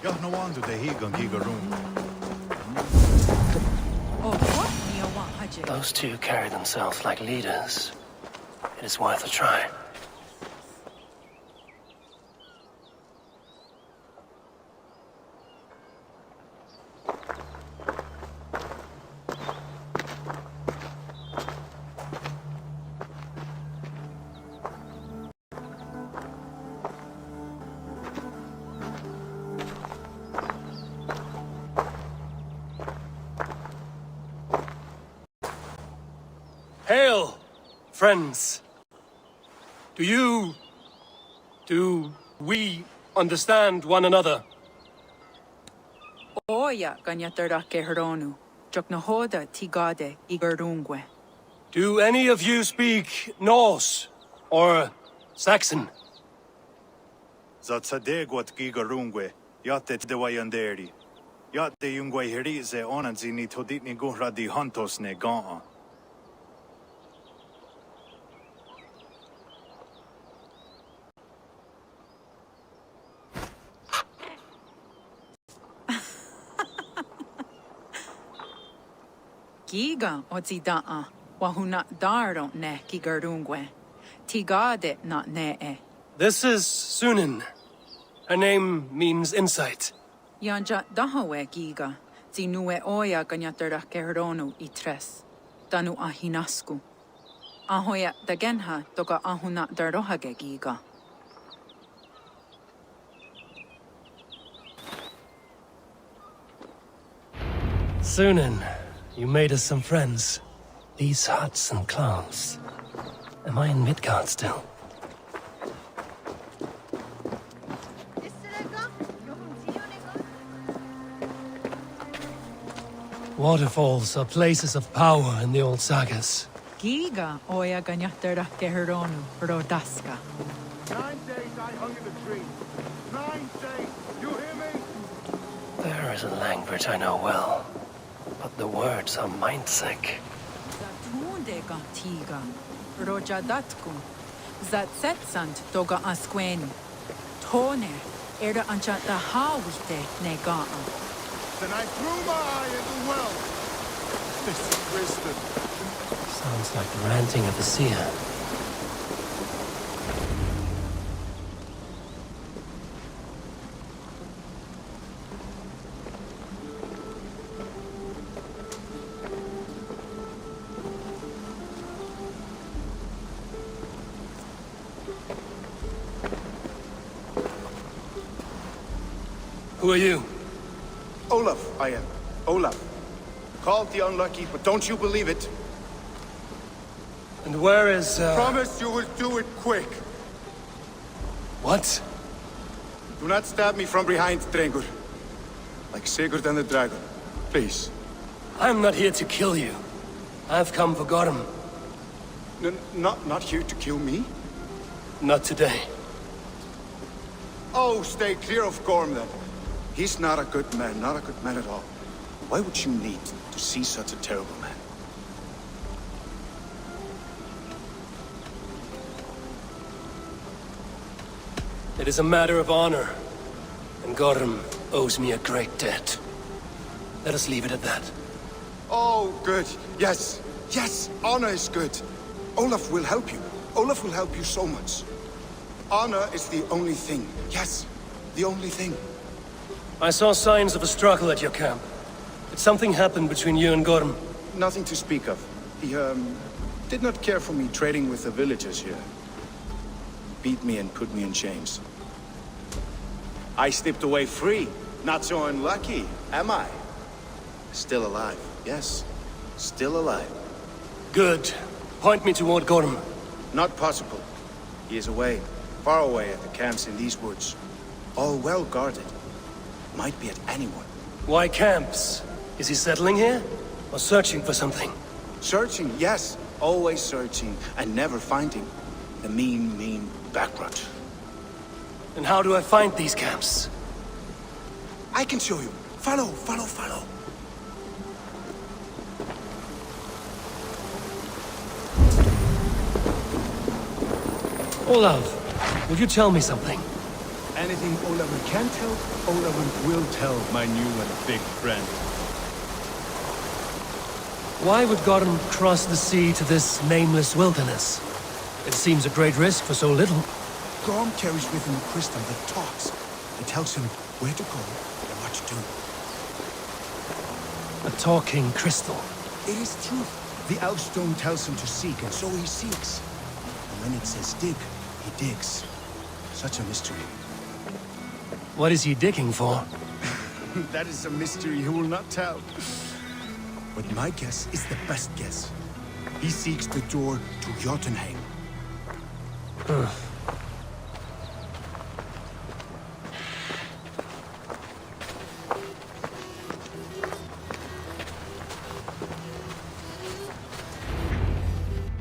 Ja, no wonder they higan gigaroon. Those two carry themselves like leaders. It is worth a try. Hail, friends. Do we understand one another? Oya rdrcrew. Joknahoda tigade igarungwe. Do any of you speak Norse or Saxon? Zatsadegwat gigarungwe, yatet dewayanderi. Yatte yungwe herize onanzini toditni guhradi hantos ne gaa. Giga ozidaa, wahuna daro ne gigarungwe. Tigade not ne. This is Sunin. Her name means insight. Yanja dahawe giga, zinue oya rdrcrew itres. Danu ahinasku. Ahoya dagenha toga ahuna darohage giga. Sunin, you made us some friends. These huts and clothes. Am I in Midgard still? Waterfalls are places of power in the old sagas. Giga oya rdrcrew rodaska. 9 days I hung in the tree. 9 days. You hear me? There is a language I know well, but the words are mind-sick. Zatunde tiga. Rojadatku. Zatsetsant toga asqueni. Tone. Erda anchata hawite negaa. Then I threw my eye in the well. This is wisdom. Sounds like the ranting of the seer. Who are you? Olaf, I am. Olaf. Called the unlucky, but don't you believe it. And where is, Promise you will do it quick. What? Do not stab me from behind, Drengur. Like Sigurd and the dragon. Please. I'm not here to kill you. I've come for Gorm. Not here to kill me? Not today. Oh, stay clear of Gorm, then. He's not a good man, not a good man at all. Why would you need to see such a terrible man? It is a matter of honor, and Gorm owes me a great debt. Let us leave it at that. Oh, good. Yes. Yes, honor is good. Olaf will help you. Olaf will help you so much. Honor is the only thing. Yes, the only thing. I saw signs of a struggle at your camp. Did something happen between you and Gorm? Nothing to speak of. He, did not care for me trading with the villagers here. Beat me and put me in chains. I slipped away free. Not so unlucky, am I? Still alive, yes. Still alive. Good. Point me toward Gorm. Not possible. He is away. Far away at the camps in these woods. All well guarded. Might be at anyone. Why camps? Is he settling here? Or searching for something? Searching, yes. Always searching, and never finding. The mean backrot. And how do I find these camps? I can show you. Follow, follow, follow. Olaf, would you tell me something? Anything Olaver can tell, Olaver will tell my new and big friend. Why would Gotham cross the sea to this nameless wilderness? It seems a great risk for so little. Gorm carries with him a crystal that talks. It tells him where to go and what to do. A talking crystal. It is truth. The Elfstone tells him to seek, and so he seeks. And when it says dig, he digs. Such a mystery. What is he digging for? That is a mystery he will not tell. But my guess is the best guess. He seeks the door to Jotunheim.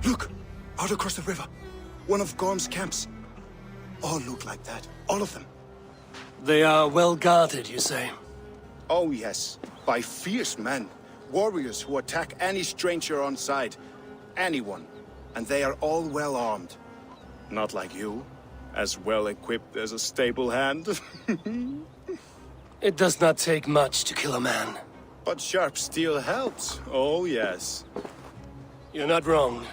Look! Out across the river. One of Gorm's camps. All look like that. All of them. They are well guarded, you say? Oh yes, by fierce men. Warriors who attack any stranger on sight. Anyone. And they are all well armed. Not like you. As well equipped as a stable hand. It does not take much to kill a man. But sharp steel helps. Oh yes. You're not wrong.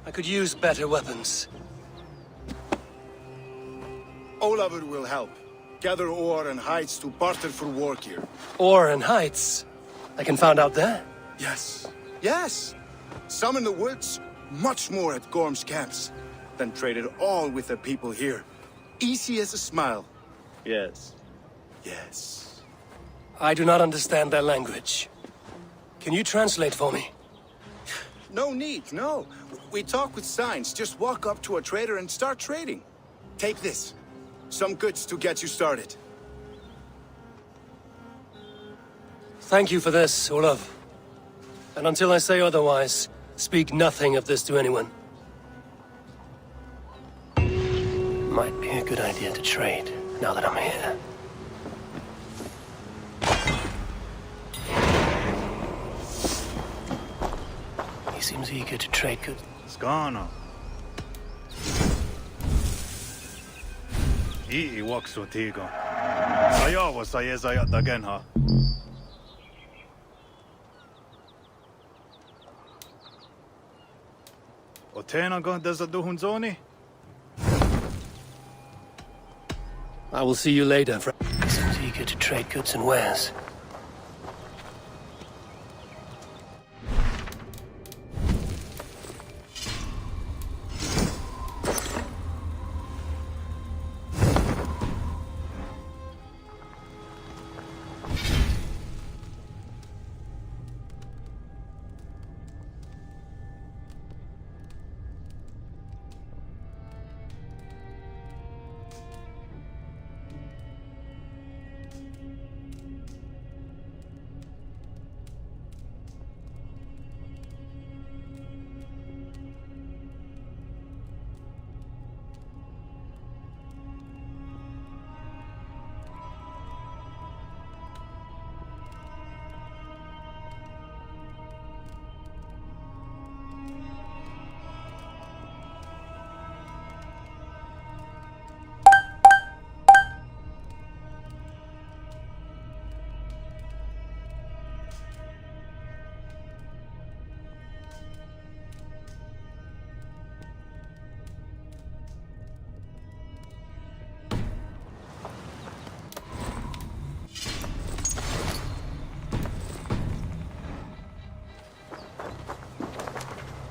I could use better weapons. Olaver will help. Gather ore and hides to barter for war gear. Ore and heights. I can find out there. Yes. Yes. Some in the woods. Much more at Gorm's camps. Then traded all with the people here. Easy as a smile. Yes. Yes. I do not understand their language. Can you translate for me? No need, no. We talk with signs. Just walk up to a trader and start trading. Take this. Some goods to get you started. Thank you for this, Olaf. And until I say otherwise, speak nothing of this to anyone. Might be a good idea to trade, now that I'm here. He seems eager to trade goods. Skana. I waksu tiga. Ayawa sayezayat dagenha. Otena go dezaduhunzoni? I will see you later, friend. He seems eager to trade goods and wares.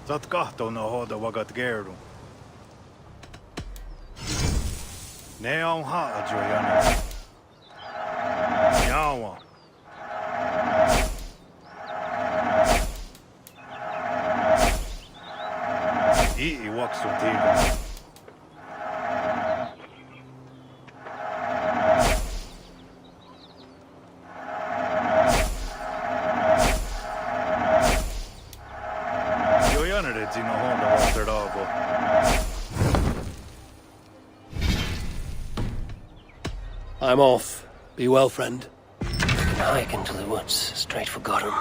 Zat kahtona hoda wagat geru. Ne on haajo yana. Yawa. I waksu tiga. I'm off. Be well, friend. We can hike into the woods, straight for Gotham.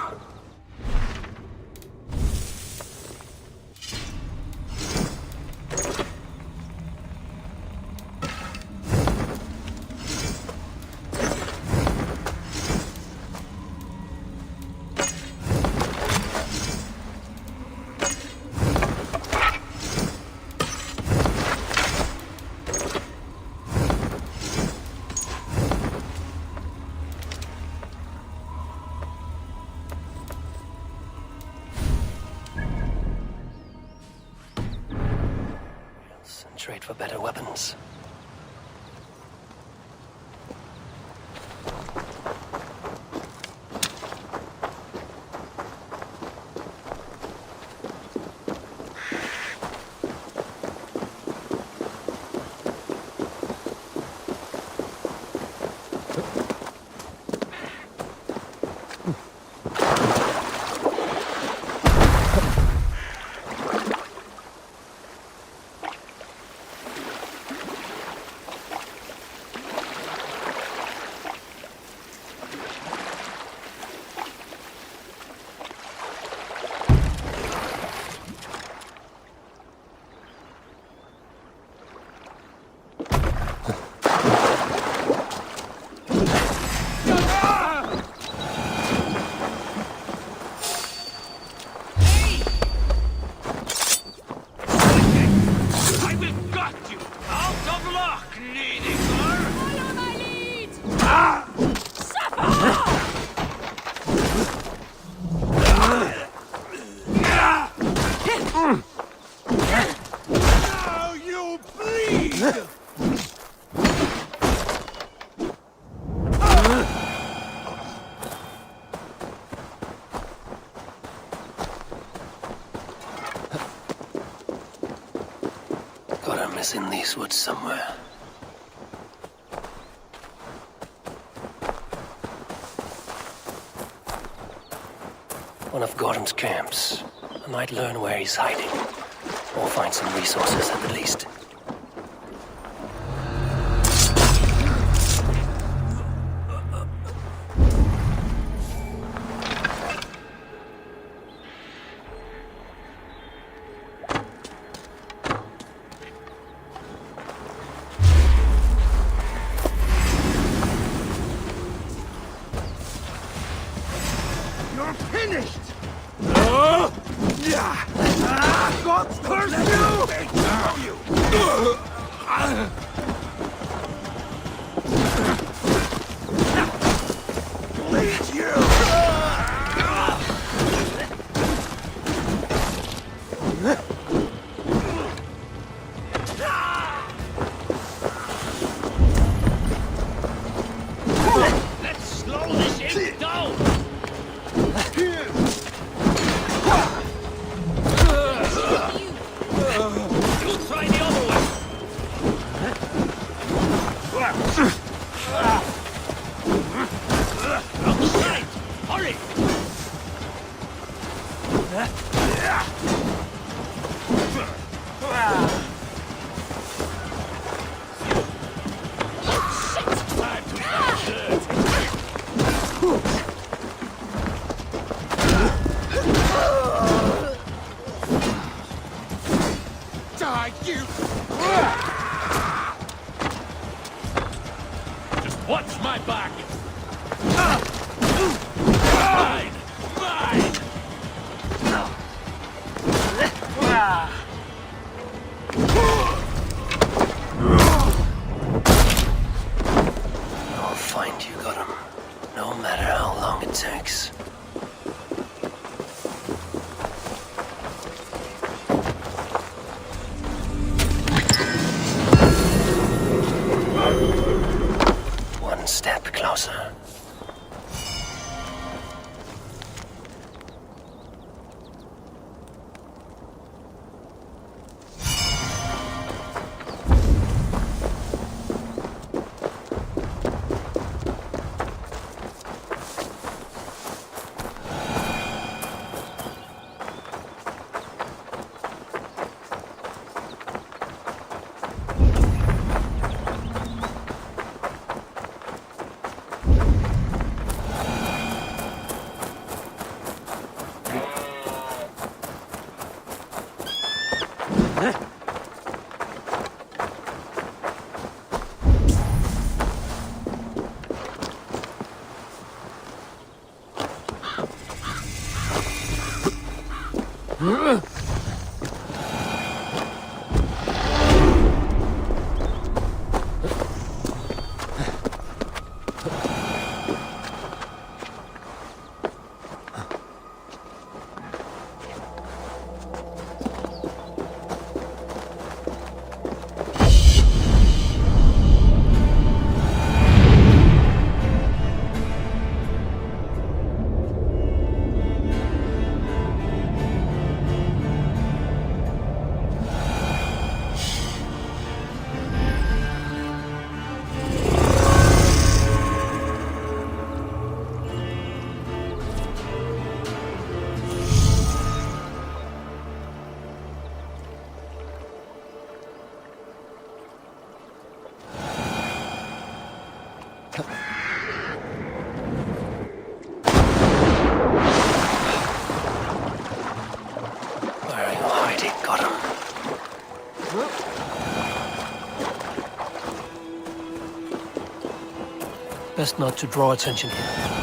for better weapons. In these woods somewhere. One of Gordon's camps. I might learn where he's hiding, or find some resources at the least. Where are you hiding, Gotham? Best not to draw attention here.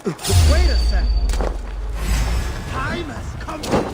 Wait a sec. Time has come.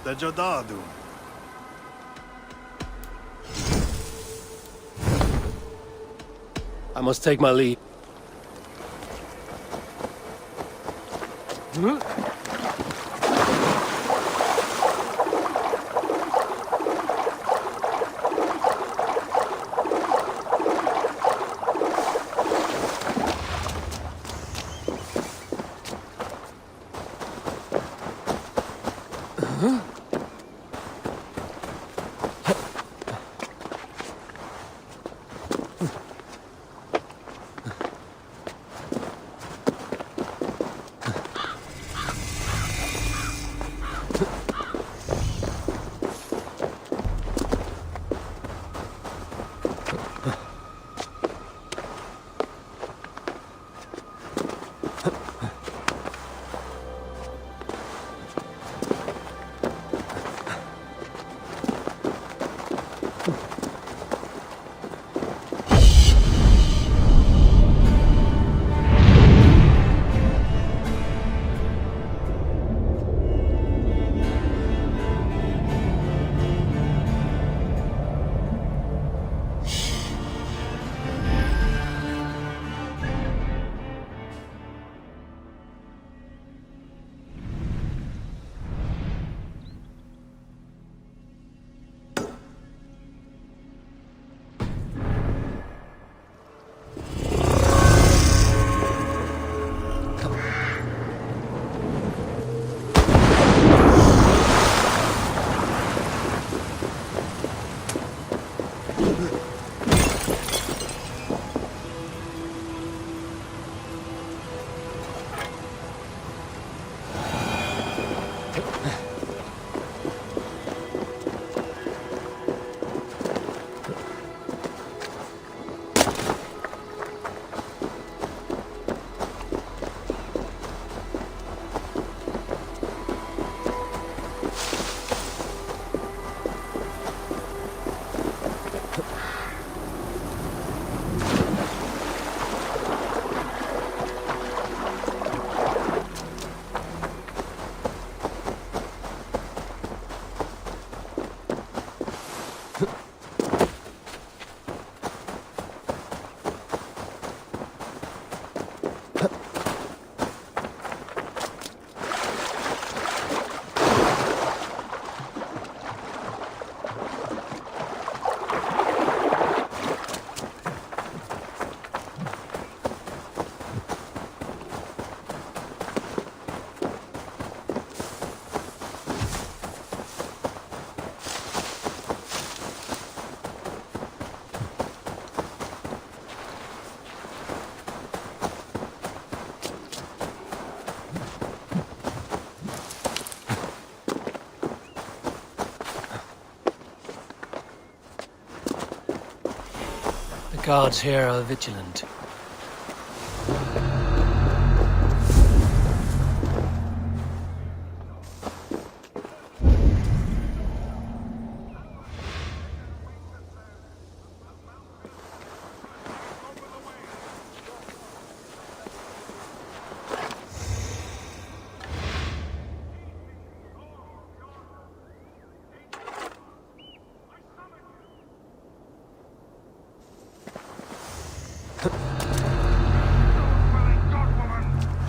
da giodadu. I must take my leave. The guards here are vigilant.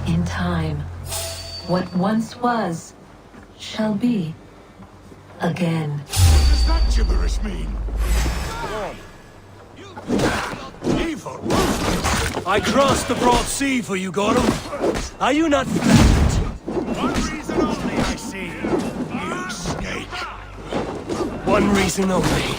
In time, what once was, shall be, again. What does that gibberish mean? Evil! I crossed the broad sea for you, Gordon. Are you not flattered? One reason only, I see. You snake. One reason only.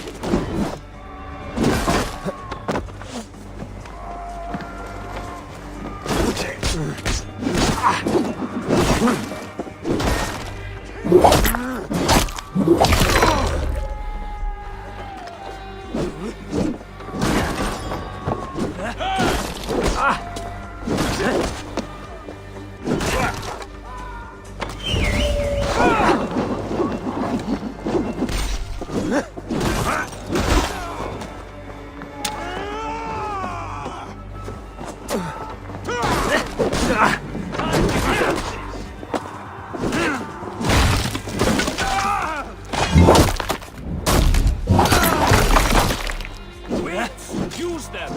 Use them!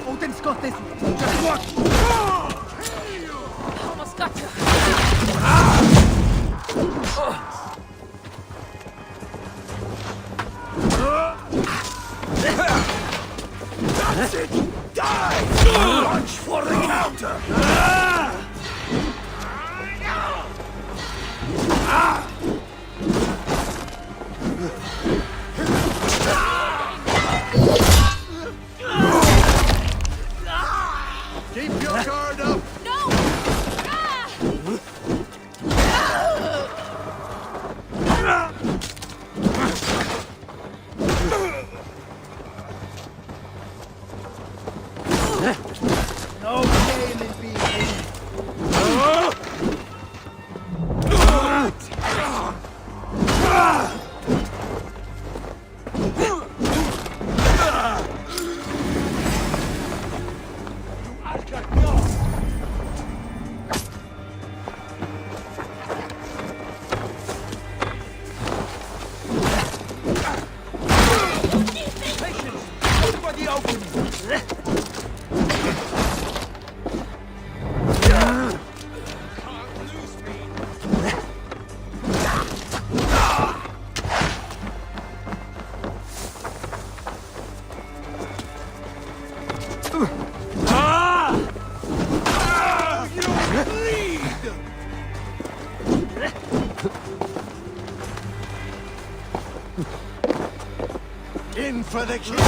Odin's got this. Just watch. Almost got you. That's it. Die! Launch for the counter! Keep your guard up! No! No shame in being in for the kill!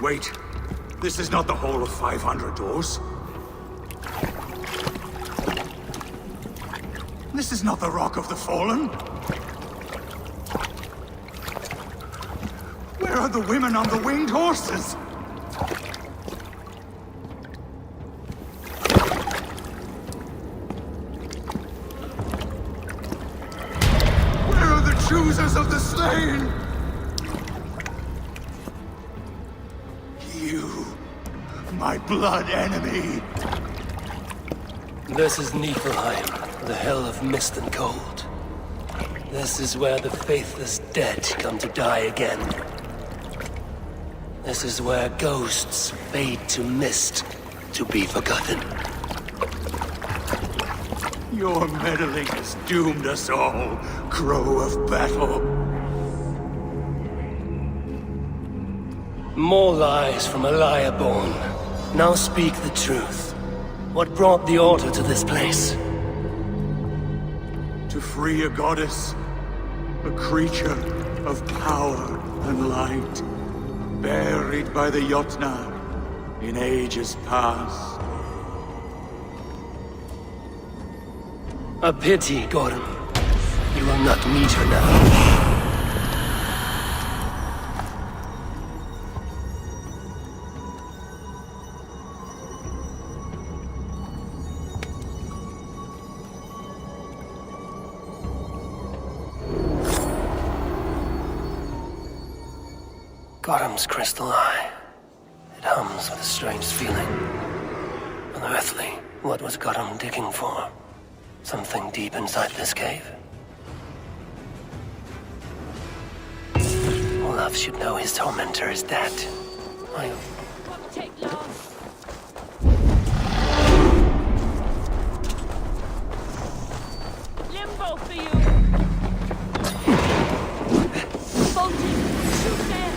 Wait. This is not the whole of 500 doors. This is not the Rock of the Fallen. Where are the women on the winged horses? accusers of the slain! You, my blood enemy! This is Niflheim, the hell of mist and cold. This is where the faithless dead come to die again. This is where ghosts fade to mist, to be forgotten. Your meddling has doomed us all, Crow of Battle. More lies from a liar born. Now speak the truth. What brought the Order to this place? To free a goddess, a creature of power and light, buried by the Jotnar in ages past. A pity, Gordon. You will not meet her now. Gotham's crystal eye. It hums with a strange feeling. Unearthly. What was Gotham digging for? Something deep inside this cave? Olaf should know his tormentor is dead. Take long. Limbo for you. Bolting. Shoot there.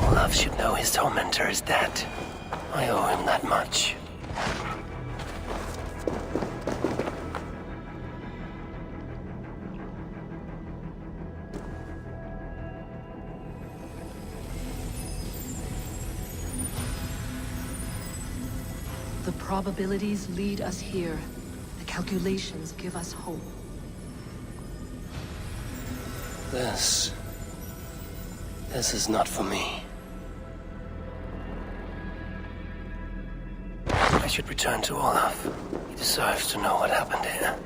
Olaf should know his tormentor is dead. I owe him that much. The probabilities lead us here. The calculations give us hope. This is not for me. I should return to Olaf. He deserves to know what happened here.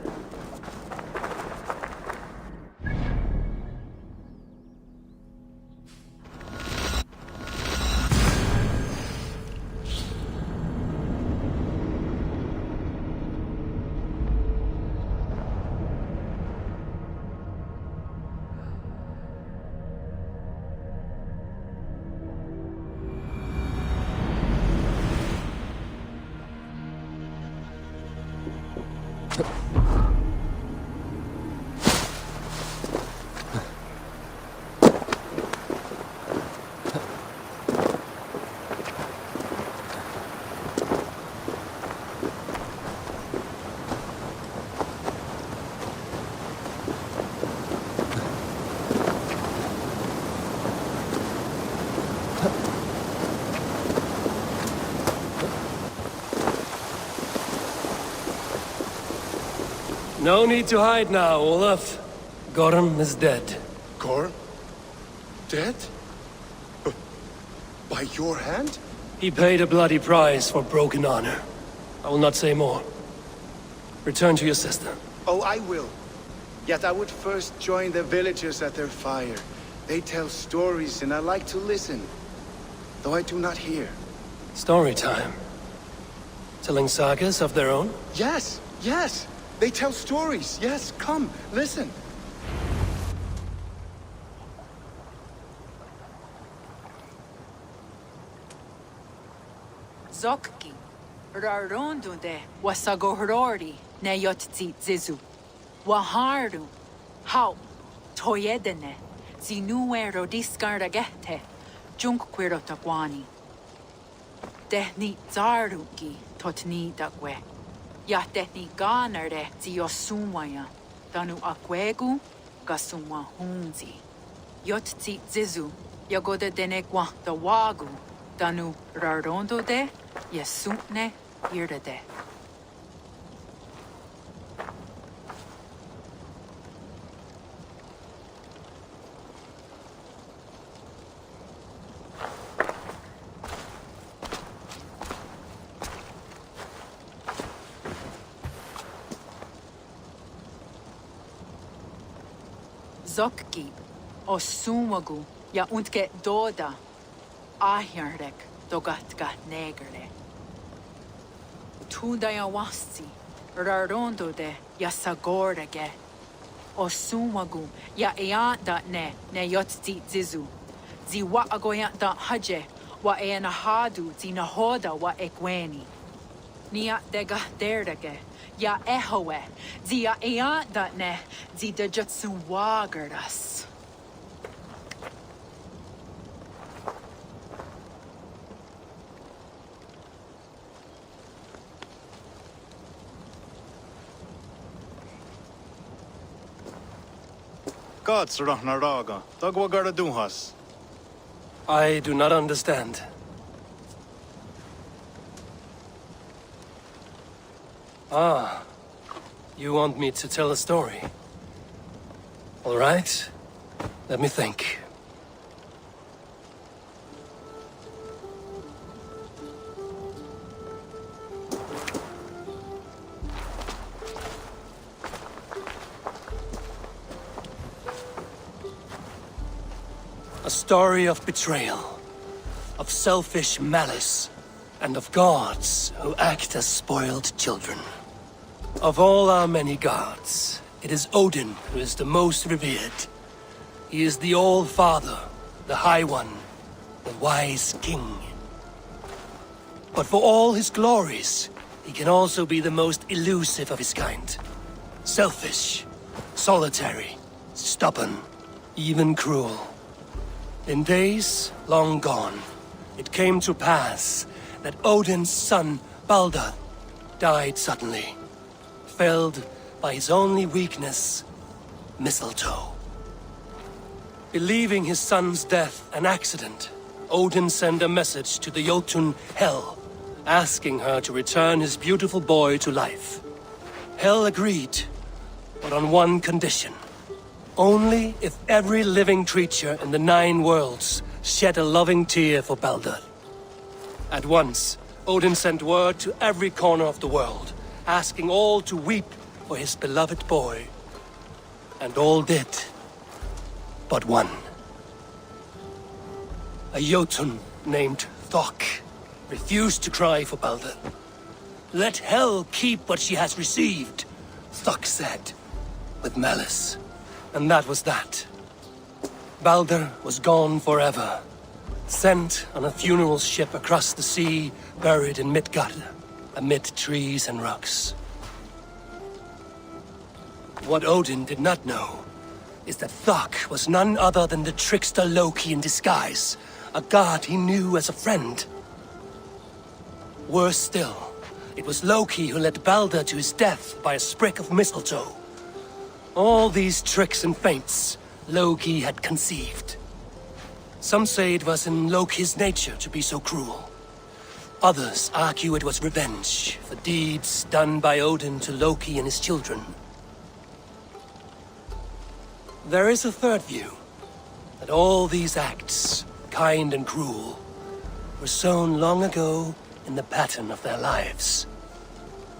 No need to hide now, Olaf. Gorm is dead. Gorm? Dead? By your hand? He paid a bloody price for broken honor. I will not say more. Return to your sister. Oh, I will. Yet I would first join the villagers at their fire. They tell stories and I like to listen, though I do not hear. Story time. Telling sagas of their own? Yes, yes! They tell stories. Yes, come, listen. Zokki. Rarondunde. Wasagohorori. Neyotzi zizu. Waharu. How. Toyedene. Zinuero discaragete. Junkquiro taquani. Dehni zaruki. Totni dagwe. Yahtehni ganare ziosumwaya. Danu akwegu. Gasumwa hunzi. Yotzi zizu. Yagoda denekwa the wagu. Danu rarondo de, yesutne irde de. Zokki, o sumagu, ja untke doda, ahjarrek, dogatka negere. Tunda ja wasti, rarondo de, ja sagorege. O sumagu, ja eanda ne yotzi zizu. Zi wa agoya da haje, wa nahadu zi nahoda wa ekweni. Nia dega derdege. Ja ehoe, zi ja eanda ne, zi de jutsu wagerdas. Gods rahna raga, dagwa gara duhas. I do not understand. Ah, you want me to tell a story? All right, let me think. A story of betrayal, of selfish malice, and of gods who act as spoiled children. Of all our many gods, it is Odin who is the most revered. He is the All-Father, the High One, the Wise King. But for all his glories, he can also be the most elusive of his kind. Selfish, solitary, stubborn, even cruel. In days long gone, it came to pass that Odin's son, Baldur, died suddenly, felled by his only weakness, mistletoe. Believing his son's death an accident, Odin sent a message to the Jotun Hel, asking her to return his beautiful boy to life. Hel agreed, but on one condition. Only if every living creature in the 9 worlds shed a loving tear for Baldur. At once, Odin sent word to every corner of the world, asking all to weep for his beloved boy. And all did, but one. A Jotun named Thok refused to cry for Baldur. Let Hel keep what she has received, Thok said, with malice. And that was that. Baldur was gone forever, sent on a funeral ship across the sea, buried in Midgard, amid trees and rocks. What Odin did not know is that Thok was none other than the trickster Loki in disguise, a god he knew as a friend. Worse still, it was Loki who led Baldur to his death by a sprig of mistletoe. All these tricks and feints Loki had conceived. Some say it was in Loki's nature to be so cruel. Others argue it was revenge for deeds done by Odin to Loki and his children. There is a third view, that all these acts, kind and cruel, were sown long ago in the pattern of their lives.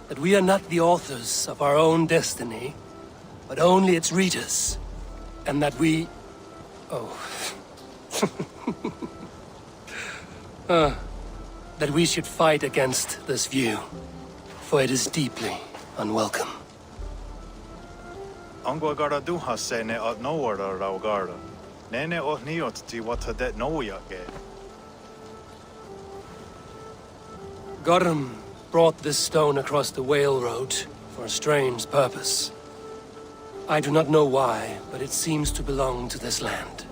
That we are not the authors of our own destiny, but only its readers, and that we... that we should fight against this view, for it is deeply unwelcome. Angwa gara duhas se ne at nowara rau gara. Nene oh niot ti wata det noya ge. Gorum brought this stone across the Whale Road for a strange purpose. I do not know why, but it seems to belong to this land.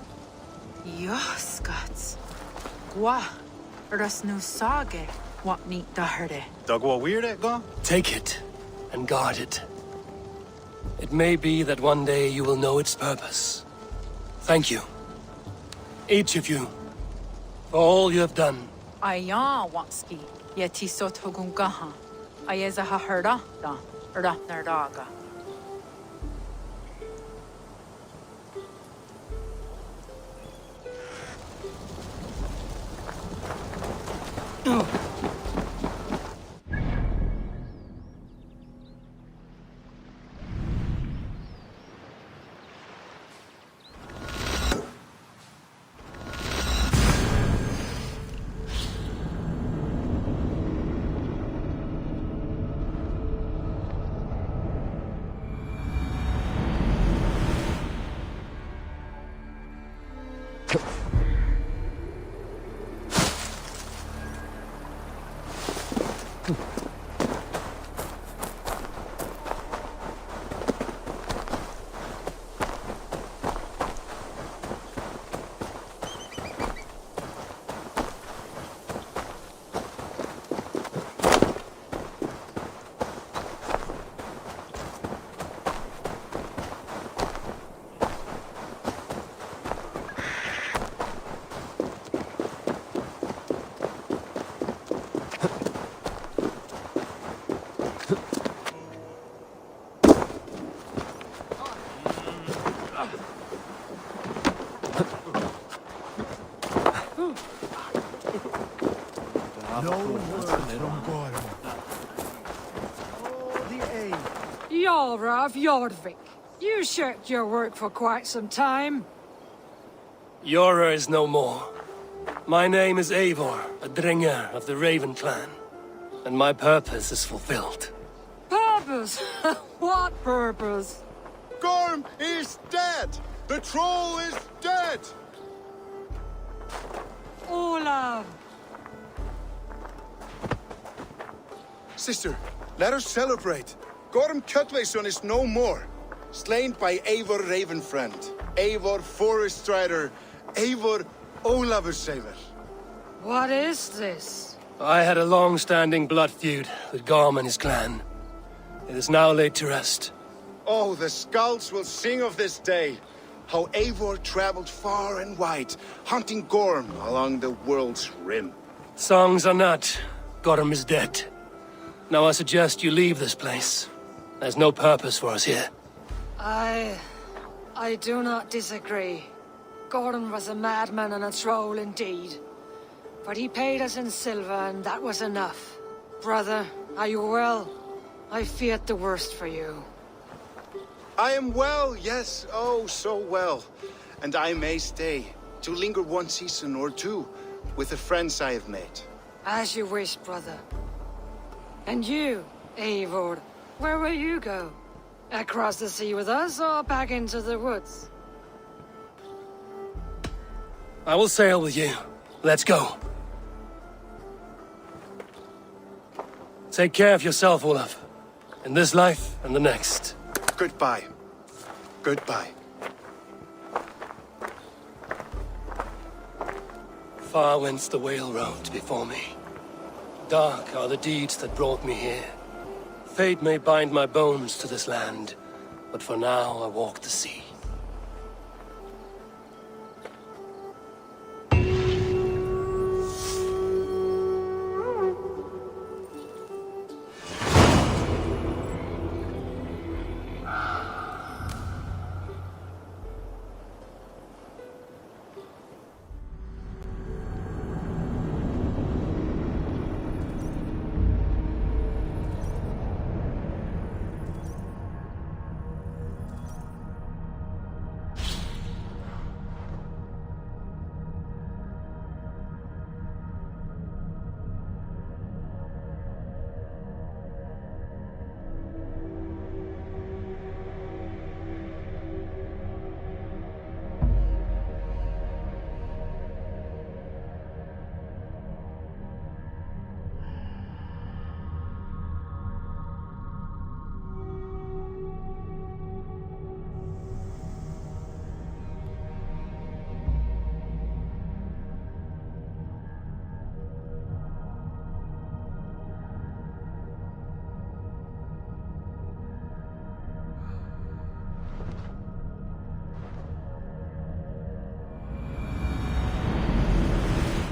Yoskats. Gwa. Rasnu sage. Wat niet daherde. Dagwa weird ga? Take it and guard it. It may be that one day you will know its purpose. Thank you. Each of you, for all you have done. Ayan Watski, Yetisot Hugungaha, Ayeza Haherda, Nardaga. Jarl of Jorvik, you shirked your work for quite some time. Yora is no more. My name is Eivor, a Dringer of the Raven clan, and my purpose is fulfilled. Purpose? What purpose? Gorm is dead! The troll is dead! Olav! Sister, let us celebrate. Gorm Cutwayson is no more. Slain by Eivor Ravenfriend, Eivor Forest Strider, Eivor Olavursaver. What is this? I had a long-standing blood feud with Gorm and his clan. It is now laid to rest. Oh, the skulls will sing of this day. How Eivor traveled far and wide, hunting Gorm along the world's rim. Songs are not. Gorm is dead. Now I suggest you leave this place. There's no purpose for us here. I do not disagree. Gordon was a madman and a troll indeed. But he paid us in silver, and that was enough. Brother, are you well? I feared the worst for you. I am well, yes, oh, so well. And I may stay, to linger one season or two, with the friends I have made. As you wish, brother. And you, Eivor, where will you go? Across the sea with us, or back into the woods? I will sail with you. Let's go. Take care of yourself, Olaf. In this life and the next. Goodbye. Goodbye. Far wends the whale road before me. Dark are the deeds that brought me here. Fate may bind my bones to this land, but for now I walk the sea.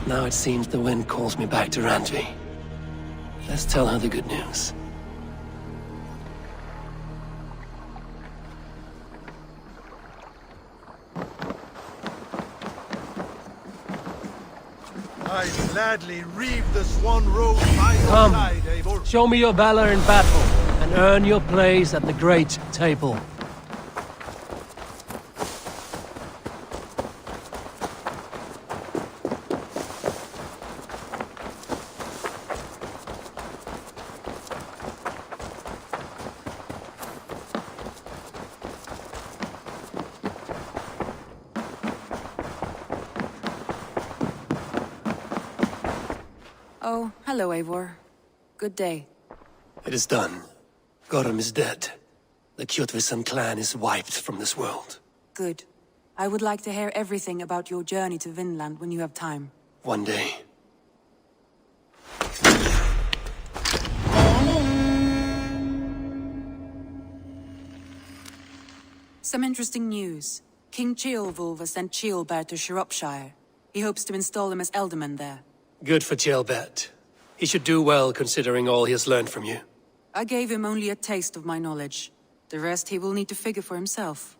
Now it seems the wind calls me back to Randvi. Let's tell her the good news. I gladly reave the Swan Road by your Come. side, Eivor. Show me your valor in battle, and earn your place at the great table. Oh, hello, Eivor. Good day. It is done. Gorm is dead. The Kjotvisan clan is wiped from this world. Good. I would like to hear everything about your journey to Vinland when you have time. One day. Some interesting news. King Ceolwulf has sent Ceolbert to Shropshire. He hopes to install him as Elderman there. Good for Ceolbert. He should do well considering all he has learned from you. I gave him only a taste of my knowledge. The rest he will need to figure for himself.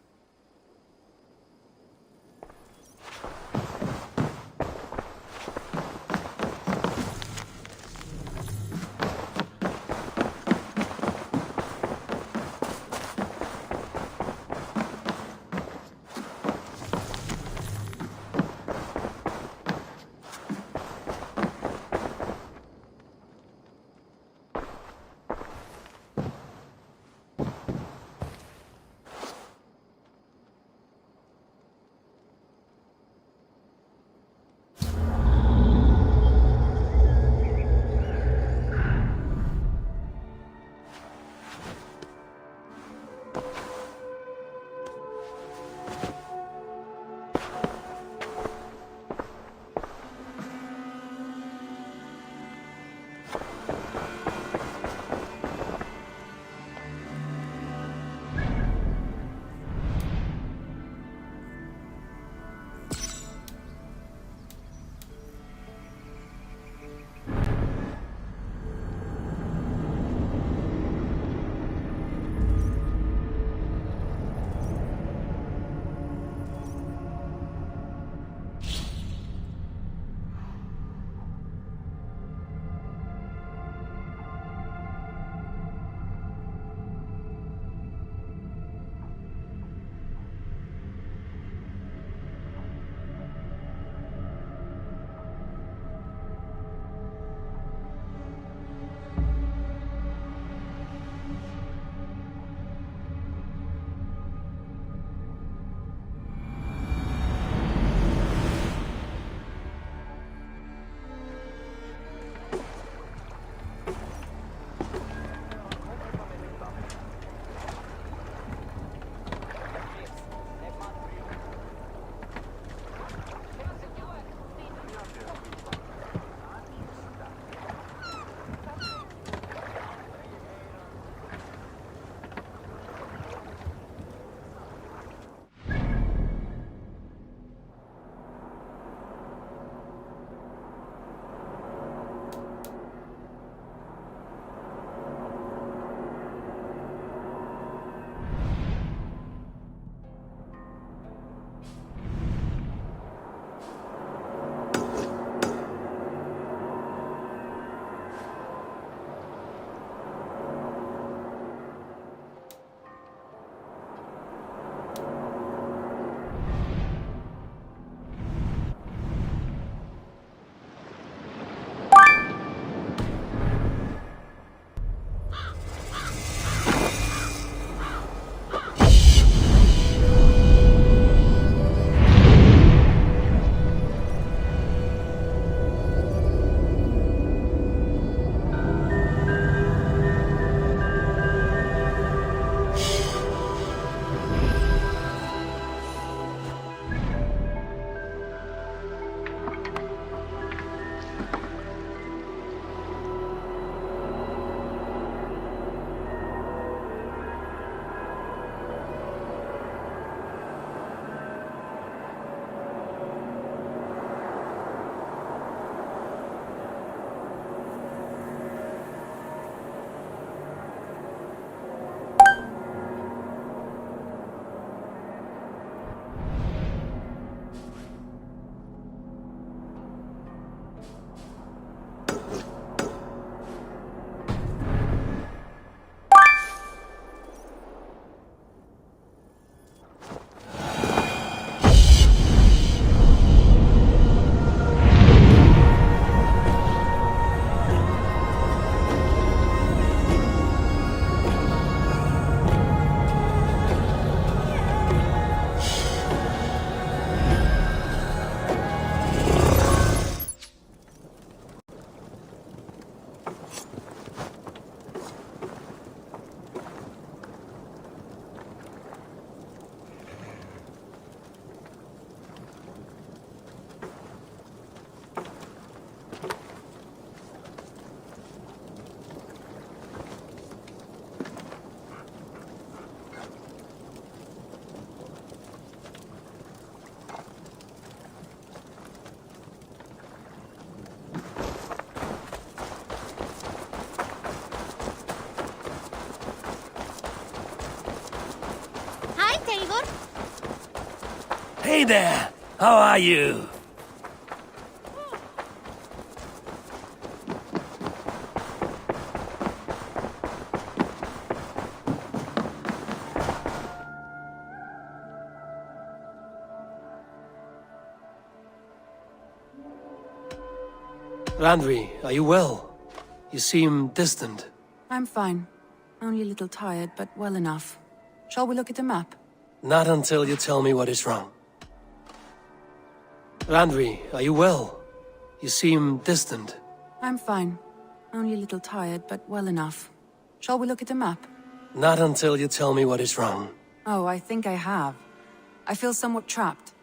Hey there! How are you? Randvi, are you well? You seem distant. I'm fine. Only a little tired, but well enough. Shall we look at the map? Not until you tell me what is wrong. Randvi, are you well? You seem distant. I'm fine. Only a little tired, but well enough. Shall we look at the map? Not until you tell me what is wrong. Oh, I think I have. I feel somewhat trapped.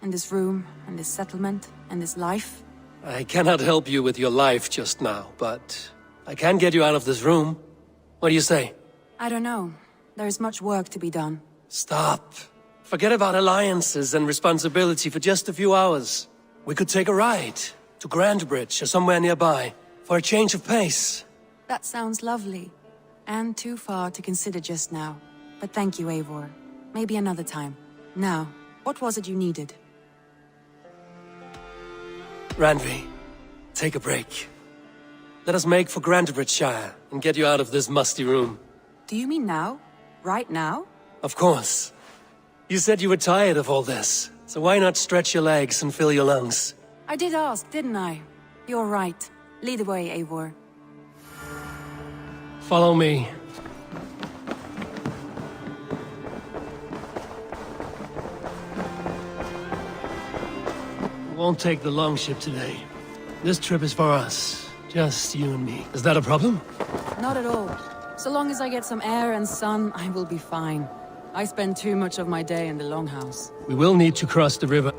In this room, and this settlement, and this life. I cannot help you with your life just now, but I can get you out of this room. What do you say? I don't know. There is much work to be done. Stop. Forget about alliances and responsibility for just a few hours. We could take a ride to Grandbridge or somewhere nearby for a change of pace. That sounds lovely. And too far to consider just now. But thank you, Eivor. Maybe another time. Now, what was it you needed? Randvi, take a break. Let us make for Grandbridgeshire and get you out of this musty room. Do you mean now? Right now? Of course. You said you were tired of all this, so why not stretch your legs and fill your lungs? I did ask, didn't I? You're right. Lead the way, Eivor. Follow me. We won't take the longship today. This trip is for us. Just you and me. Is that a problem? Not at all. So long as I get some air and sun, I will be fine. I spend too much of my day in the longhouse. We will need to cross the river.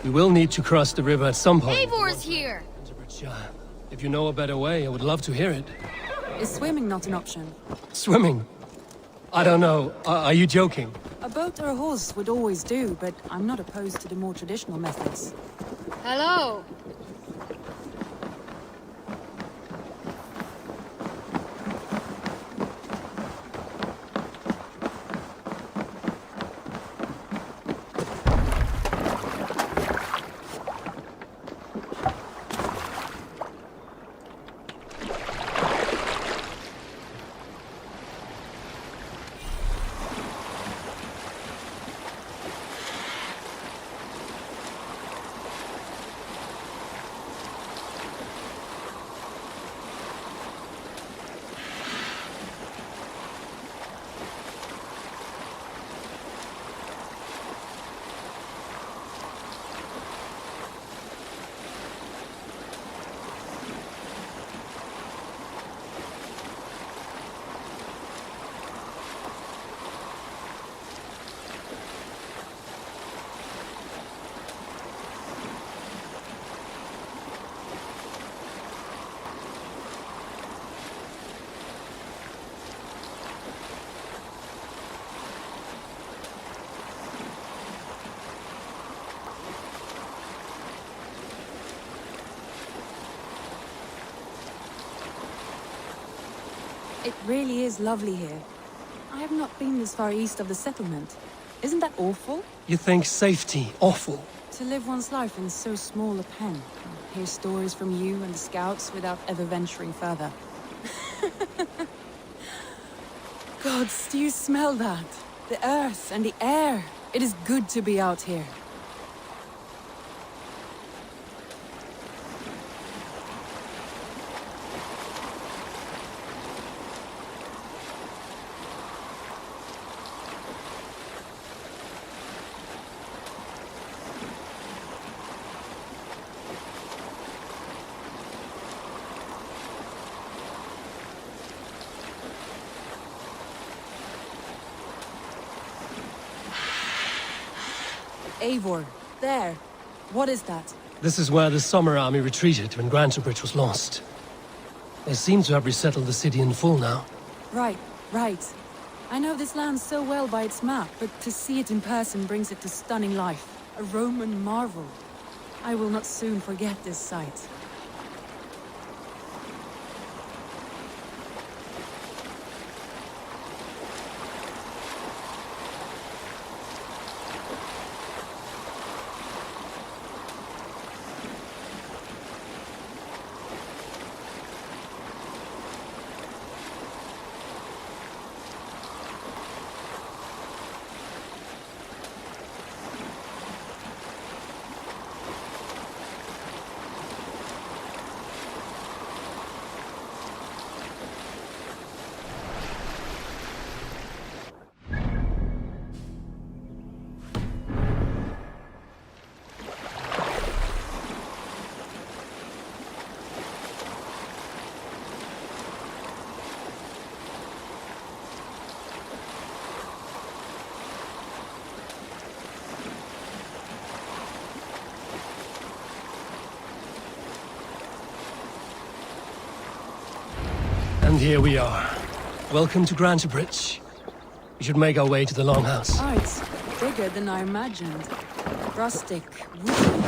We will need to cross the river at some point. Eivor's here! If you know a better way, I would love to hear it. Is swimming not an option? Swimming? I don't know. Are you joking? A boat or a horse would always do, but I'm not opposed to the more traditional methods. Hello! It really is lovely here. I have not been this far east of the settlement. Isn't that awful? You think safety awful? To live one's life in so small a pen. Hear stories from you and the scouts without ever venturing further. Gods, do you smell that? The earth and the air. It is good to be out here. Eivor, there. What is that? This is where the Summer Army retreated when Grantebridge was lost. They seem to have resettled the city in full now. Right. I know this land so well by its map, but to see it in person brings it to stunning life. A Roman marvel. I will not soon forget this sight. And here we are. Welcome to Grantebridge. We should make our way to the Longhouse. Oh, it's bigger than I imagined. Rustic, wooden,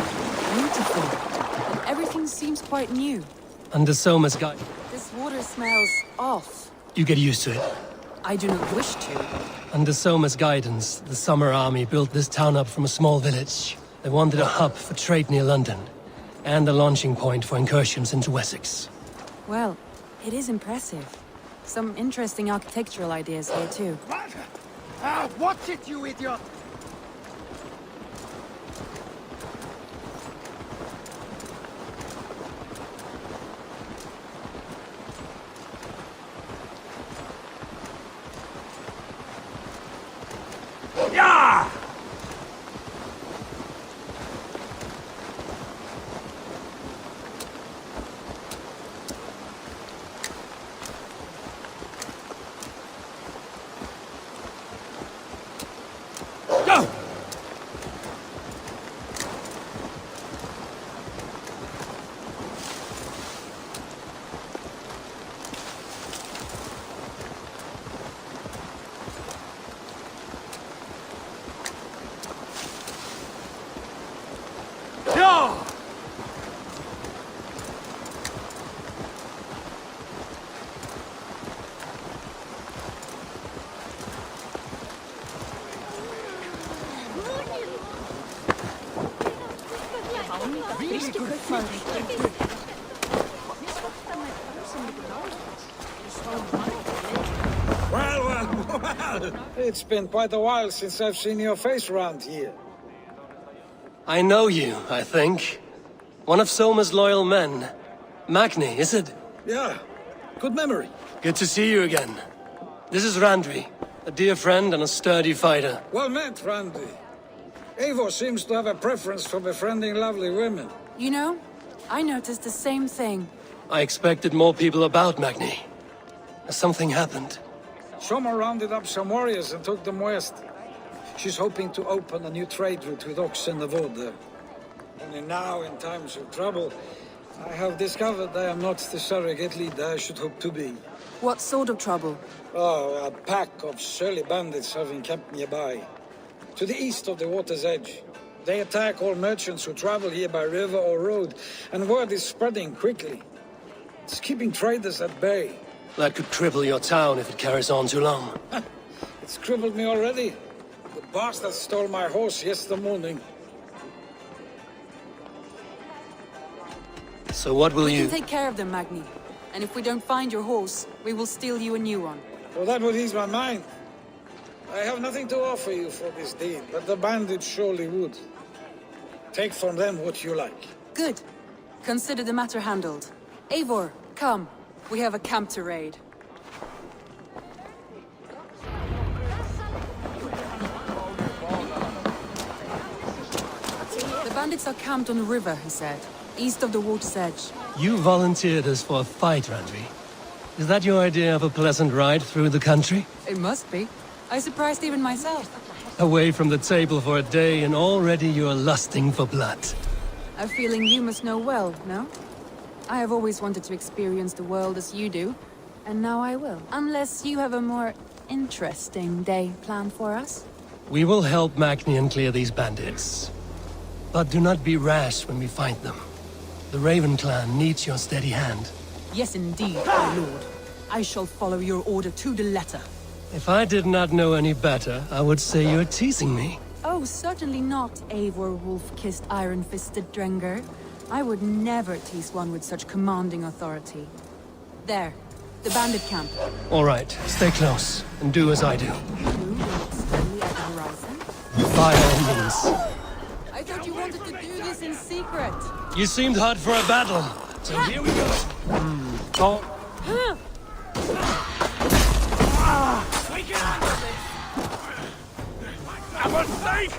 beautiful. And everything seems quite new. Under Soma's guide. This water smells off. You get used to it. I do not wish to. Under Soma's guidance, the Summer Army built this town up from a small village. They wanted a hub for trade near London, and a launching point for incursions into Wessex. Well, it is impressive. Some interesting architectural ideas here, too. What? Watch it, you idiot! Yeah! Go! Yeah! Well, it's been quite a while since I've seen your face around here. I know you, I think. One of Soma's loyal men. Magni, is it? Yeah, good memory. Good to see you again. This is Randvi, a dear friend and a sturdy fighter. Well met, Randy. Eivor seems to have a preference for befriending lovely women. You know, I noticed the same thing. I expected more people about Magni. Has something happened? Soma rounded up some warriors and took them west. She's hoping to open a new trade route with oxen of order. Only now, in times of trouble, I have discovered I am not the surrogate leader I should hope to be. What sort of trouble? Oh, a pack of surly bandits have encamped nearby. To the east of the water's edge. They attack all merchants who travel here by river or road, and word is spreading quickly. It's keeping traders at bay. That could cripple your town if it carries on too long. It's crippled me already. The bastard stole my horse yesterday morning. So what will We you... can take care of them, Magni. And if we don't find your horse, we will steal you a new one. Well, that would ease my mind. I have nothing to offer you for this deed, but the bandits surely would. Take from them what you like. Good. Consider the matter handled. Eivor, come. We have a camp to raid. The bandits are camped on the river, he said, east of the water's edge. You volunteered us for a fight, Randvi. Is that your idea of a pleasant ride through the country? It must be. I surprised even myself. Away from the table for a day and already you're lusting for blood. A feeling you must know well, no? I have always wanted to experience the world as you do, and now I will. Unless you have a more interesting day planned for us. We will help Magnian clear these bandits. But do not be rash when we find them. The Raven clan needs your steady hand. Yes, indeed, my lord. I shall follow your order to the letter. If I did not know any better, I would say you're teasing me. Oh, certainly not, Eivor wolf-kissed iron-fisted Drenger. I would never tease one with such commanding authority. There, the bandit camp. All right, stay close, and do as I do. You look slowly at the horizon. By all means. I thought you wanted to do this in secret. You seemed hot for a battle, so here we go. Oh. We can handle this! I was safe!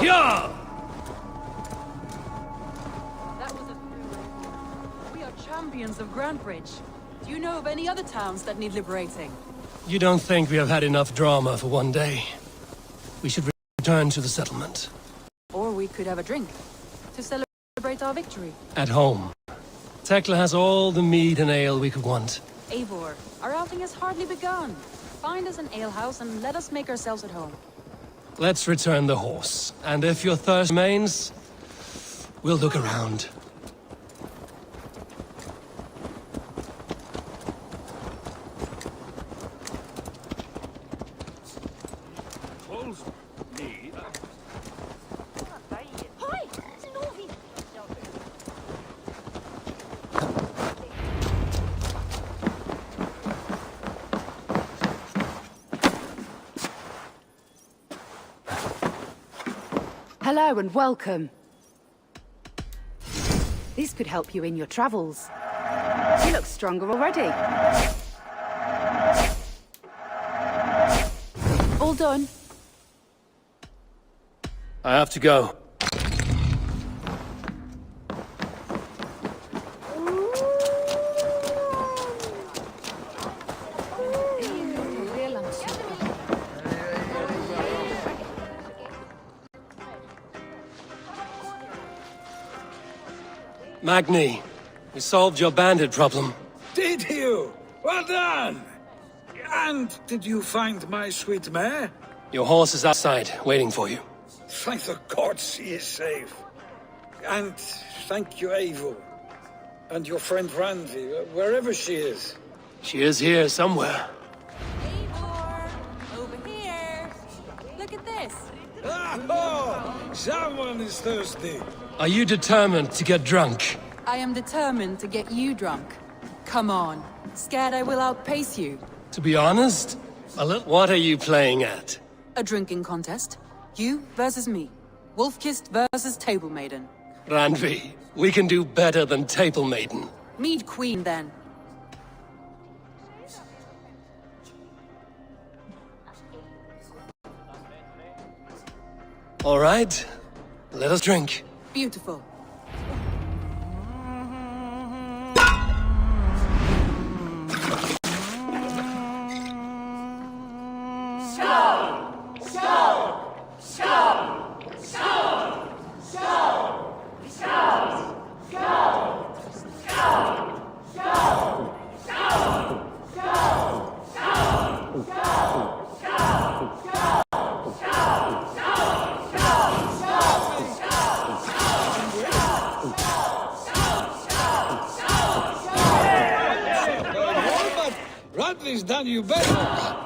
Yeah! That was a thrill. We are champions of Grantbridge. Do you know of any other towns that need liberating? You don't think we have had enough drama for one day? We should return to the settlement. Or we could have a drink to celebrate our victory. At home. Tekla has all the mead and ale we could want. Eivor, our outing has hardly begun. Find us an alehouse and let us make ourselves at home. Let's return the horse. And if your thirst remains, we'll look around. Hello and welcome. This could help you in your travels. You look stronger already. All done. I have to go. Magni, we solved your bandit problem. Did you? Well done! And did you find my sweet mare? Your horse is outside, waiting for you. Thank the gods she is safe. And thank you, Eivor. And your friend Randvi, wherever she is. She is here somewhere. Eivor, over here. this? Oh, someone is thirsty. Are you determined to get drunk? I am determined to get you drunk. Come on. Scared I will outpace you? To be honest, a little. What are you playing at? A drinking contest. You versus me. Wolf-kissed versus Table Maiden. Randvi, we can do better than Table Maiden. Mead Queen, then. All right, let us drink. Beautiful. Radley's done you better.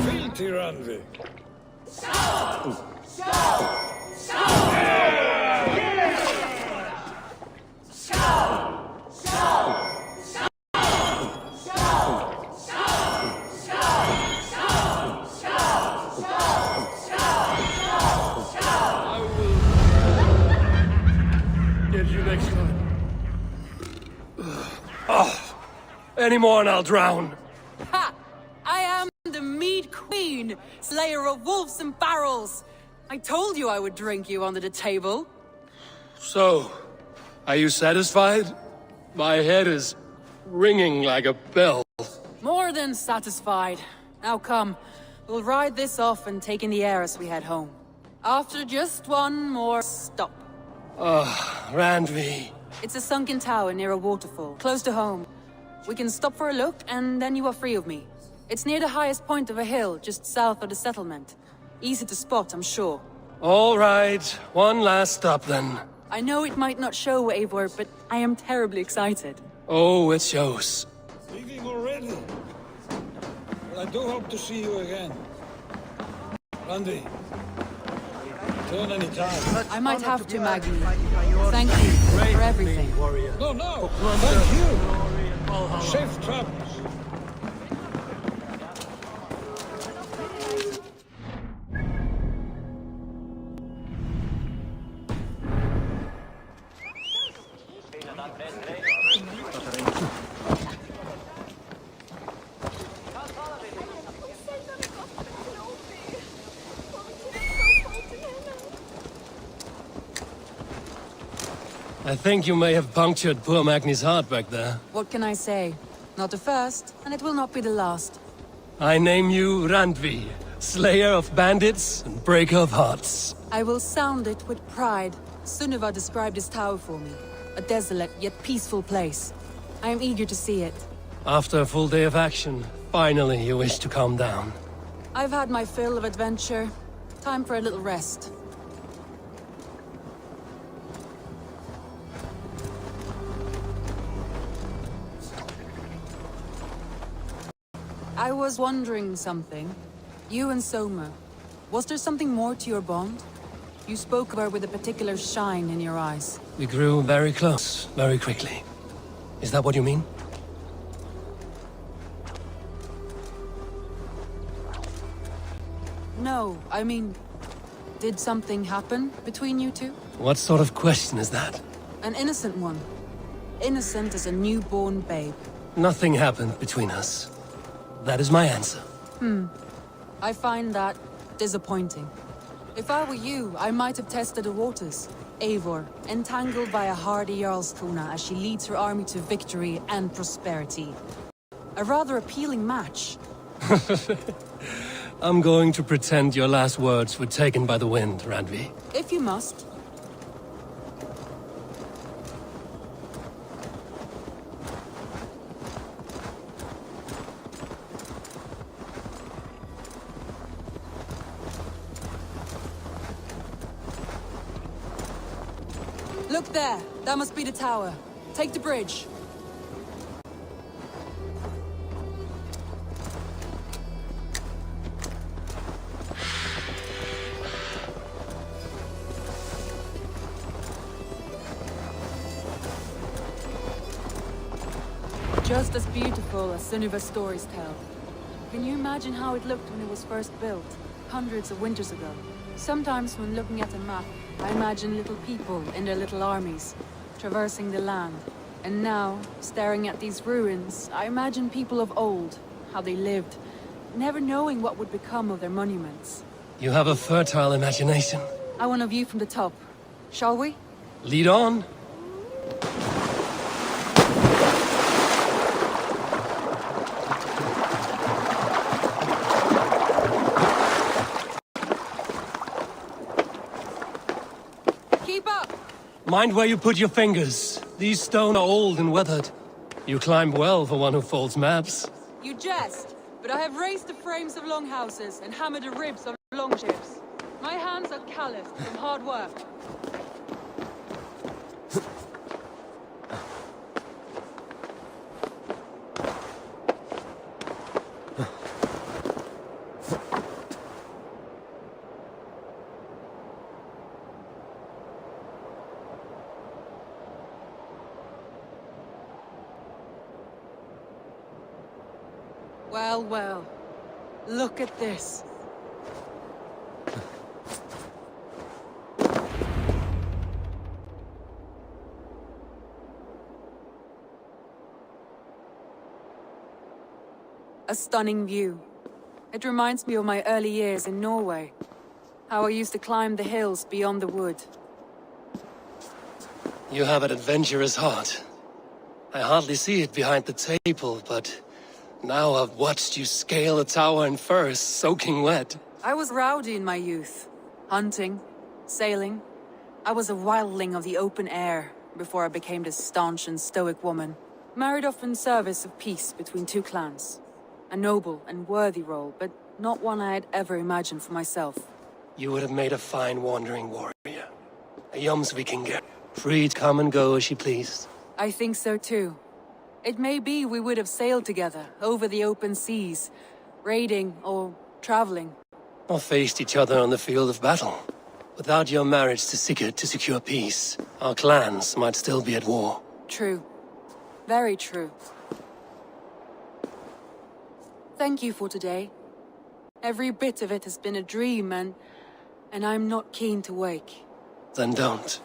Filthy Radley. Any more and I'll drown. Ha! I am the Mead Queen, slayer of wolves and barrels. I told you I would drink you under the table. So, are you satisfied? My head is ringing like a bell. More than satisfied. Now come, we'll ride this off and take in the air as we head home. After just one more stop. Randvi. It's a sunken tower near a waterfall, close to home. We can stop for a look, and then you are free of me. It's near the highest point of a hill, just south of the settlement. Easy to spot, I'm sure. All right, one last stop then. I know it might not show, Eivor, but I am terribly excited. Oh, it shows. Leaving already? Well, I do hope to see you again. Randy, return any time. I might have to, Magni. Thank you for everything. No, thank you. Safe travels. I think you may have punctured poor Magni's heart back there. What can I say? Not the first, and it will not be the last. I name you Randvi, slayer of bandits and breaker of hearts. I will sound it with pride. Sunniva described this tower for me. A desolate yet peaceful place. I am eager to see it. After a full day of action, finally you wish to calm down. I've had my fill of adventure. Time for a little rest. I was wondering something. You and Soma, was there something more to your bond? You spoke of her with a particular shine in your eyes. We grew very close, very quickly. Is that what you mean? No, I mean, did something happen between you two? What sort of question is that? An innocent one. Innocent as a newborn babe. Nothing happened between us. That is my answer. I find that disappointing. If I were you, I might have tested the waters. Eivor, entangled by a hardy Jarlskona as she leads her army to victory and prosperity. A rather appealing match. I'm going to pretend your last words were taken by the wind, Randvi. If you must. Look there. That must be the tower. Take the bridge. Just as beautiful as Sunniva's stories tell. Can you imagine how it looked when it was first built, hundreds of winters ago? Sometimes when looking at a map, I imagine little people in their little armies, traversing the land. And now, staring at these ruins, I imagine people of old, how they lived, never knowing what would become of their monuments. You have a fertile imagination. I want a view from the top. Shall we? Lead on. Mind where you put your fingers. These stone are old and weathered. You climb well for one who folds maps. You jest, but I have raised the frames of longhouses and hammered the ribs of longships. My hands are calloused from hard work. Well, well. Look at this. A stunning view. It reminds me of my early years in Norway. How I used to climb the hills beyond the wood. You have an adventurous heart. I hardly see it behind the table, but now I've watched you scale a tower in furs, soaking wet. I was rowdy in my youth. Hunting, sailing. I was a wildling of the open air before I became this staunch and stoic woman. Married off in service of peace between two clans. A noble and worthy role, but not one I had ever imagined for myself. You would have made a fine wandering warrior. A Jomsvikinger, free to come and go as she pleased. I think so too. It may be we would have sailed together, over the open seas, raiding or traveling. Or faced each other on the field of battle. Without your marriage to Sigurd to secure peace, our clans might still be at war. True. Very true. Thank you for today. Every bit of it has been a dream, and I'm not keen to wake. Then don't.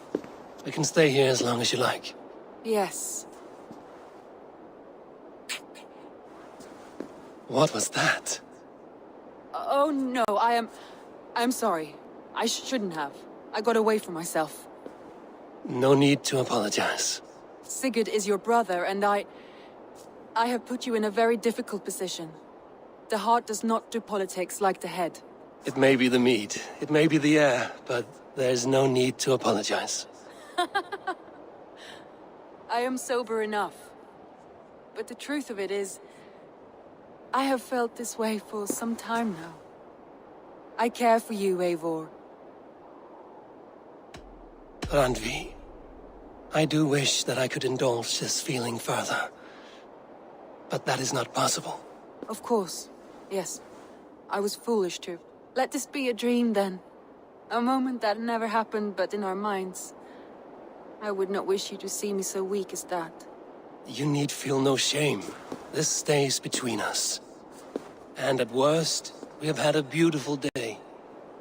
We can stay here as long as you like. Yes. What was that? Oh no, I'm sorry. I shouldn't have. I got away from myself. No need to apologize. Sigurd is your brother, and I have put you in a very difficult position. The heart does not do politics like the head. It may be the meat, it may be the air, but there's no need to apologize. I am sober enough. But the truth of it is, I have felt this way for some time now. I care for you, Eivor. Randvi, I do wish that I could indulge this feeling further. But that is not possible. Of course, yes. I was foolish to. Let this be a dream, then. A moment that never happened but in our minds. I would not wish you to see me so weak as that. You need feel no shame. This stays between us. And at worst, we have had a beautiful day.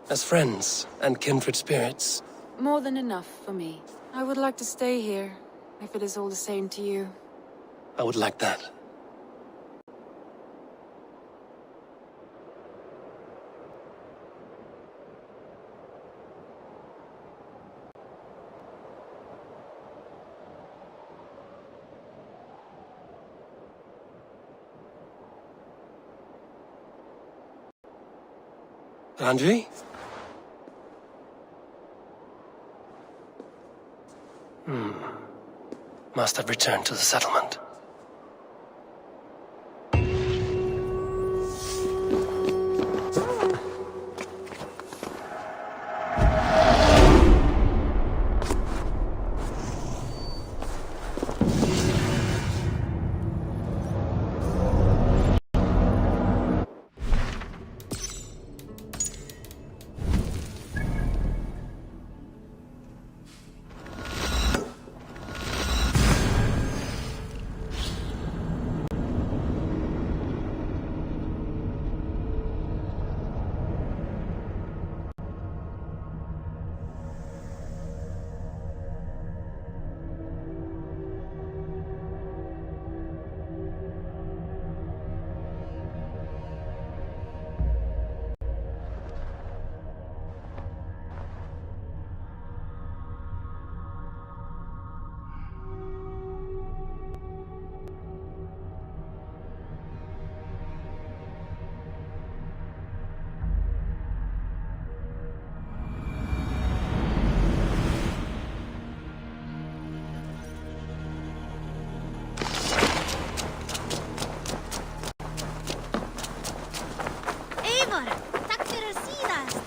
As friends and kindred spirits. More than enough for me. I would like to stay here, if it is all the same to you. I would like that. Randvi? Must have returned to the settlement. Eivor, tack för sidast.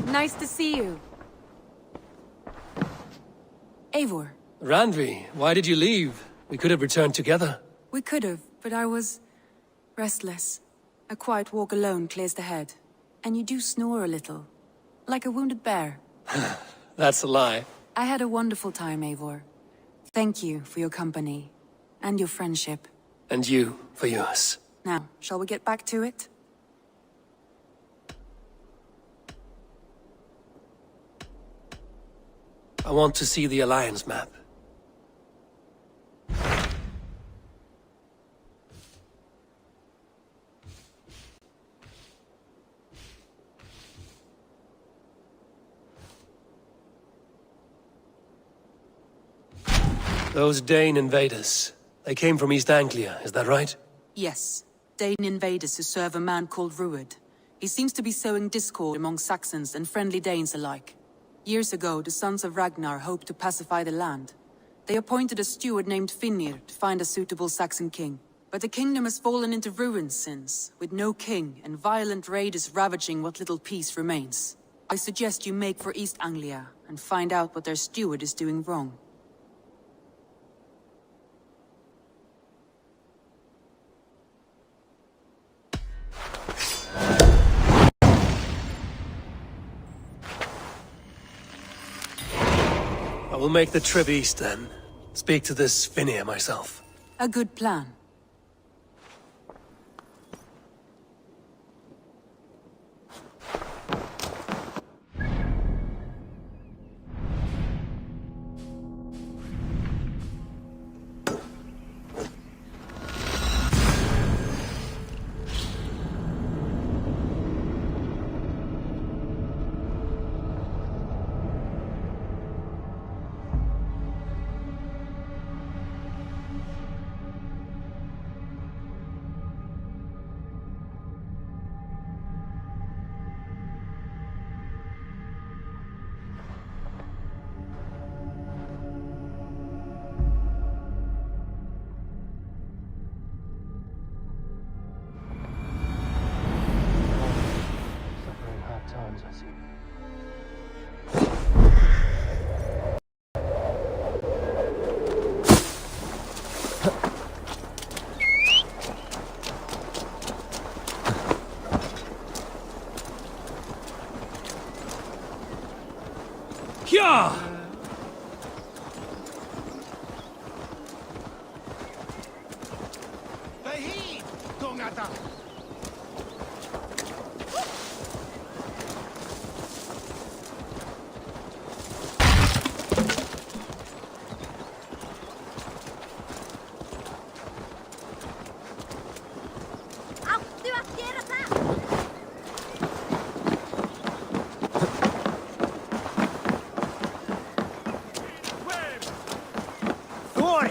Nice to see you. Eivor. Randvi, why did you leave? We could have returned together. We could have, but I was restless. A quiet walk alone clears the head. And you do snore a little. Like a wounded bear. That's a lie. I had a wonderful time, Eivor. Thank you for your company. And your friendship. And you for yours. Now, shall we get back to it? I want to see the Alliance map. Those Dane invaders, they came from East Anglia, is that right? Yes. Dane invaders who serve a man called Ruud. He seems to be sowing discord among Saxons and friendly Danes alike. Years ago, the sons of Ragnar hoped to pacify the land. They appointed a steward named Finnir to find a suitable Saxon king. But the kingdom has fallen into ruins since, with no king and violent raiders ravaging what little peace remains. I suggest you make for East Anglia and find out what their steward is doing wrong. I will make the trip east then. Speak to this Finnir myself. A good plan.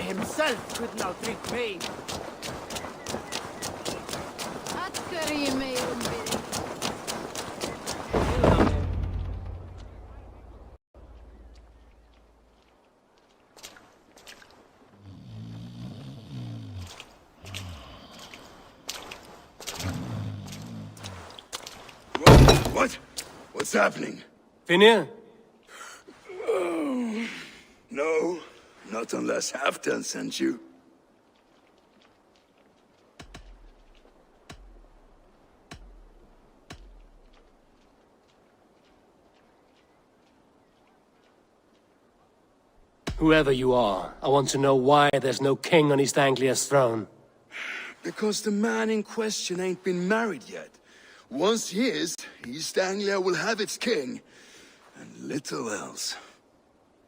Himself could not drink me. What? What's happening? Finnir? No, not unless Halfdan sent you. Whoever you are, I want to know why there's no king on East Anglia's throne. Because the man in question ain't been married yet. Once he is, East Anglia will have its king, and little else.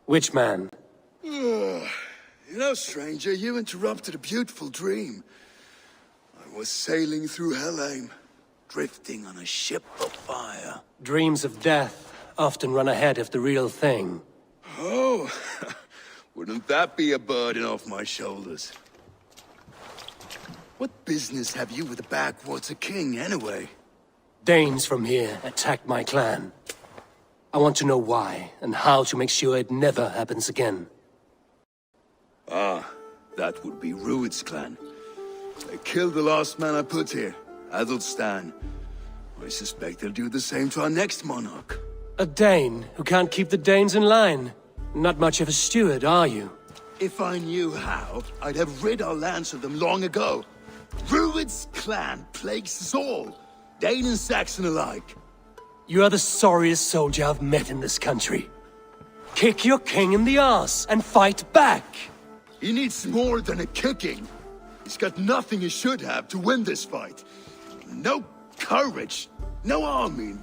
Which man? You know, stranger, you interrupted a beautiful dream. I was sailing through Helheim, drifting on a ship of fire. Dreams of death often run ahead of the real thing. Oh, wouldn't that be a burden off my shoulders? What business have you with the backwater king, anyway? Danes from here attacked my clan. I want to know why, and how to make sure it never happens again. Ah, that would be Rued's clan. They killed the last man I put here, Adelstan. I suspect they'll do the same to our next monarch. A Dane who can't keep the Danes in line. Not much of a steward, are you? If I knew how, I'd have rid our lands of them long ago. Rued's clan plagues us all, Dane and Saxon alike. You are the sorriest soldier I've met in this country. Kick your king in the arse and fight back! He needs more than a kicking. He's got nothing he should have to win this fight. No courage, no army,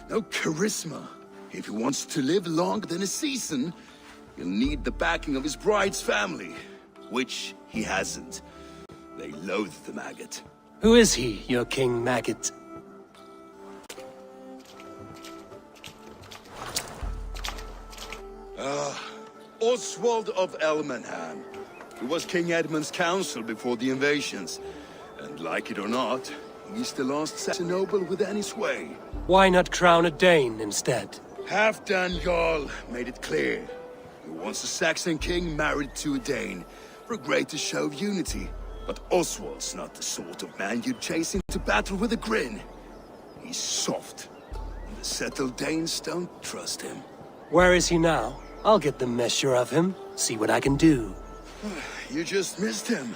no charisma. If he wants to live longer than a season, he'll need the backing of his bride's family, which he hasn't. They loathe the maggot. Who is he, your King Maggot? Oswald of Elmenham. He was King Edmund's counsel before the invasions. And like it or not, he's the last Saxon noble with any sway. Why not crown a Dane instead? Halfdan Jarl made it clear. He wants a Saxon king married to a Dane, for a greater show of unity. But Oswald's not the sort of man you'd chase into battle with a grin. He's soft, and the settled Danes don't trust him. Where is he now? I'll get the measure of him, see what I can do. You just missed him.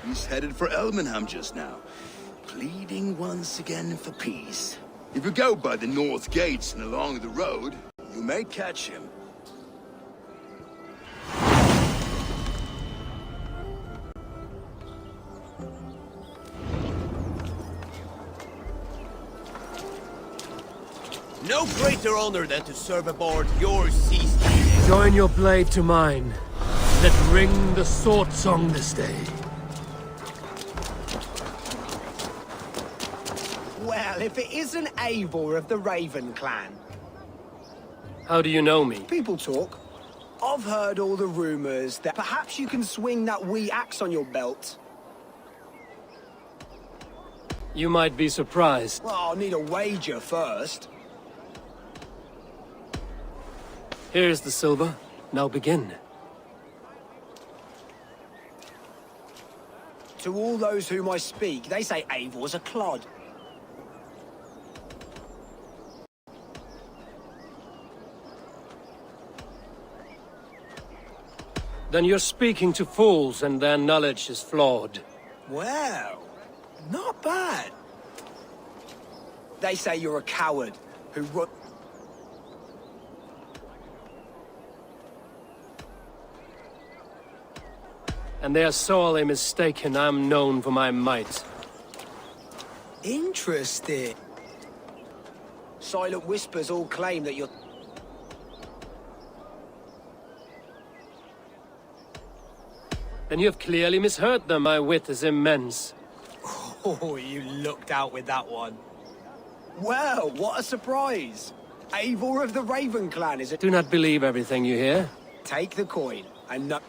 He's headed for Elmenham just now, pleading once again for peace. If you go by the north gates and along the road, you may catch him. No greater honor than to serve aboard your sea steed. Join your blade to mine. Let ring the sword song this day. Well, if it isn't Eivor of the Raven clan. How do you know me? People talk. I've heard all the rumors that perhaps you can swing that wee axe on your belt. You might be surprised. Well, I'll need a wager first. Here's the silver. Now begin. To all those whom I speak, they say Eivor's a clod. Then you're speaking to fools and their knowledge is flawed. Well, not bad. They say you're a coward who And they are sorely mistaken. I'm known for my might. Interesting. Silent whispers all claim that you're... Then you have clearly misheard them. My wit is immense. Oh, you looked out with that one. Well, what a surprise. Eivor of the Raven clan, is it? Do not believe everything you hear. Take the coin and no...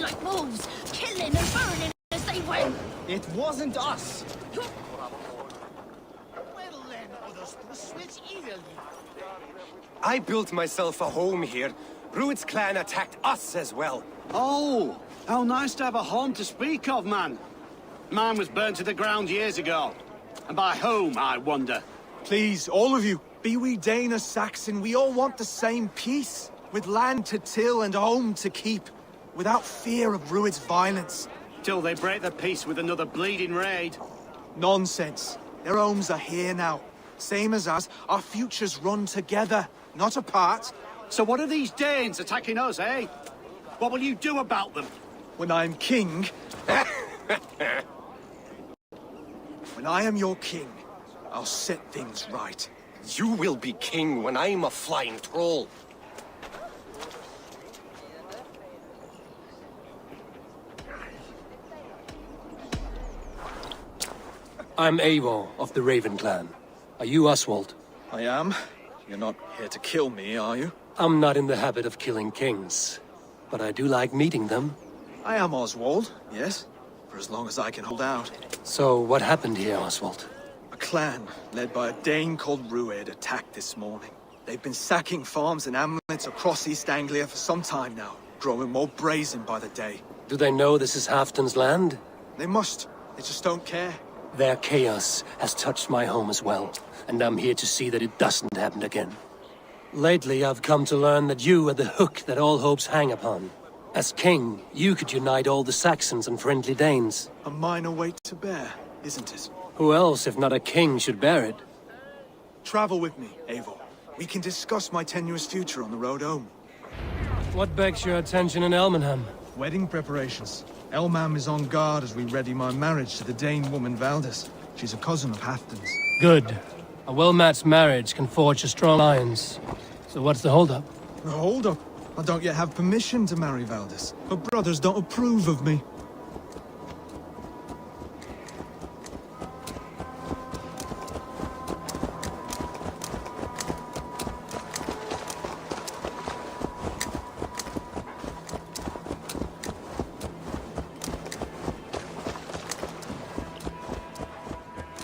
like wolves, killing and burning as they went. It wasn't us. Well then, others to switch eagerly. I built myself a home here. Rued's clan attacked us as well. Oh, how nice to have a home to speak of, man. Mine was burnt to the ground years ago. And by whom, I wonder? Please, all of you, be we Dane or Saxon, we all want the same peace. With land to till and home to keep. Without fear of Rued's violence. Till they break the peace with another bleeding raid. Nonsense. Their homes are here now. Same as us, our futures run together, not apart. So what are these Danes attacking us, eh? What will you do about them? When I am king... When I am your king, I'll set things right. You will be king when I'm a flying troll. I'm Eivor of the Raven clan. Are you Oswald? I am. You're not here to kill me, are you? I'm not in the habit of killing kings, but I do like meeting them. I am Oswald, yes. For as long as I can hold out. So, what happened here, Oswald? A clan, led by a Dane called Rued, attacked this morning. They've been sacking farms and hamlets across East Anglia for some time now, growing more brazen by the day. Do they know this is Halfton's land? They must. They just don't care. Their chaos has touched my home as well, and I'm here to see that it doesn't happen again. Lately, I've come to learn that you are the hook that all hopes hang upon. As king, you could unite all the Saxons and friendly Danes. A minor weight to bear, isn't it? Who else, if not a king, should bear it? Travel with me, Eivor. We can discuss my tenuous future on the road home. What begs your attention in Elmenham? Wedding preparations. Elmam is on guard as we ready my marriage to the Dane woman Valdis. She's a cousin of Halfton's. Good. A well-matched marriage can forge a strong alliance. So what's the holdup? The holdup? I don't yet have permission to marry Valdis. Her brothers don't approve of me.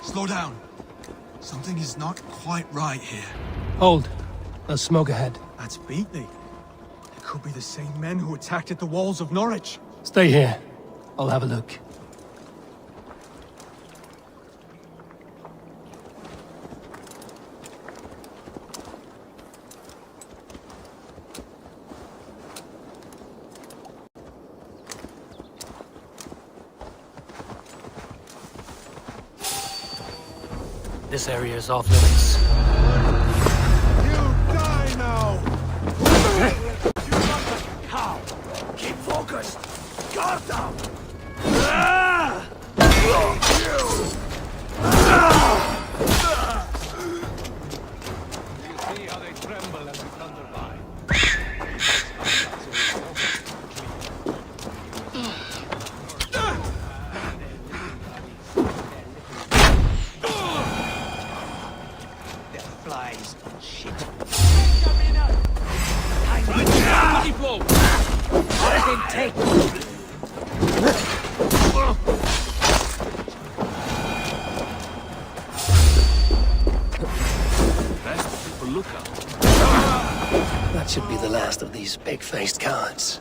Slow down. Something is not quite right here. Hold. There's smoke ahead. That's Beatley. It could be the same men who attacked at the walls of Norwich. Stay here. I'll have a look. This area is off limits. You die now! How? Keep focused! Guard down! You see how they tremble and be thundered by. Flies. Shit. Take. Best people look out. That should be the last of these big-faced cowards.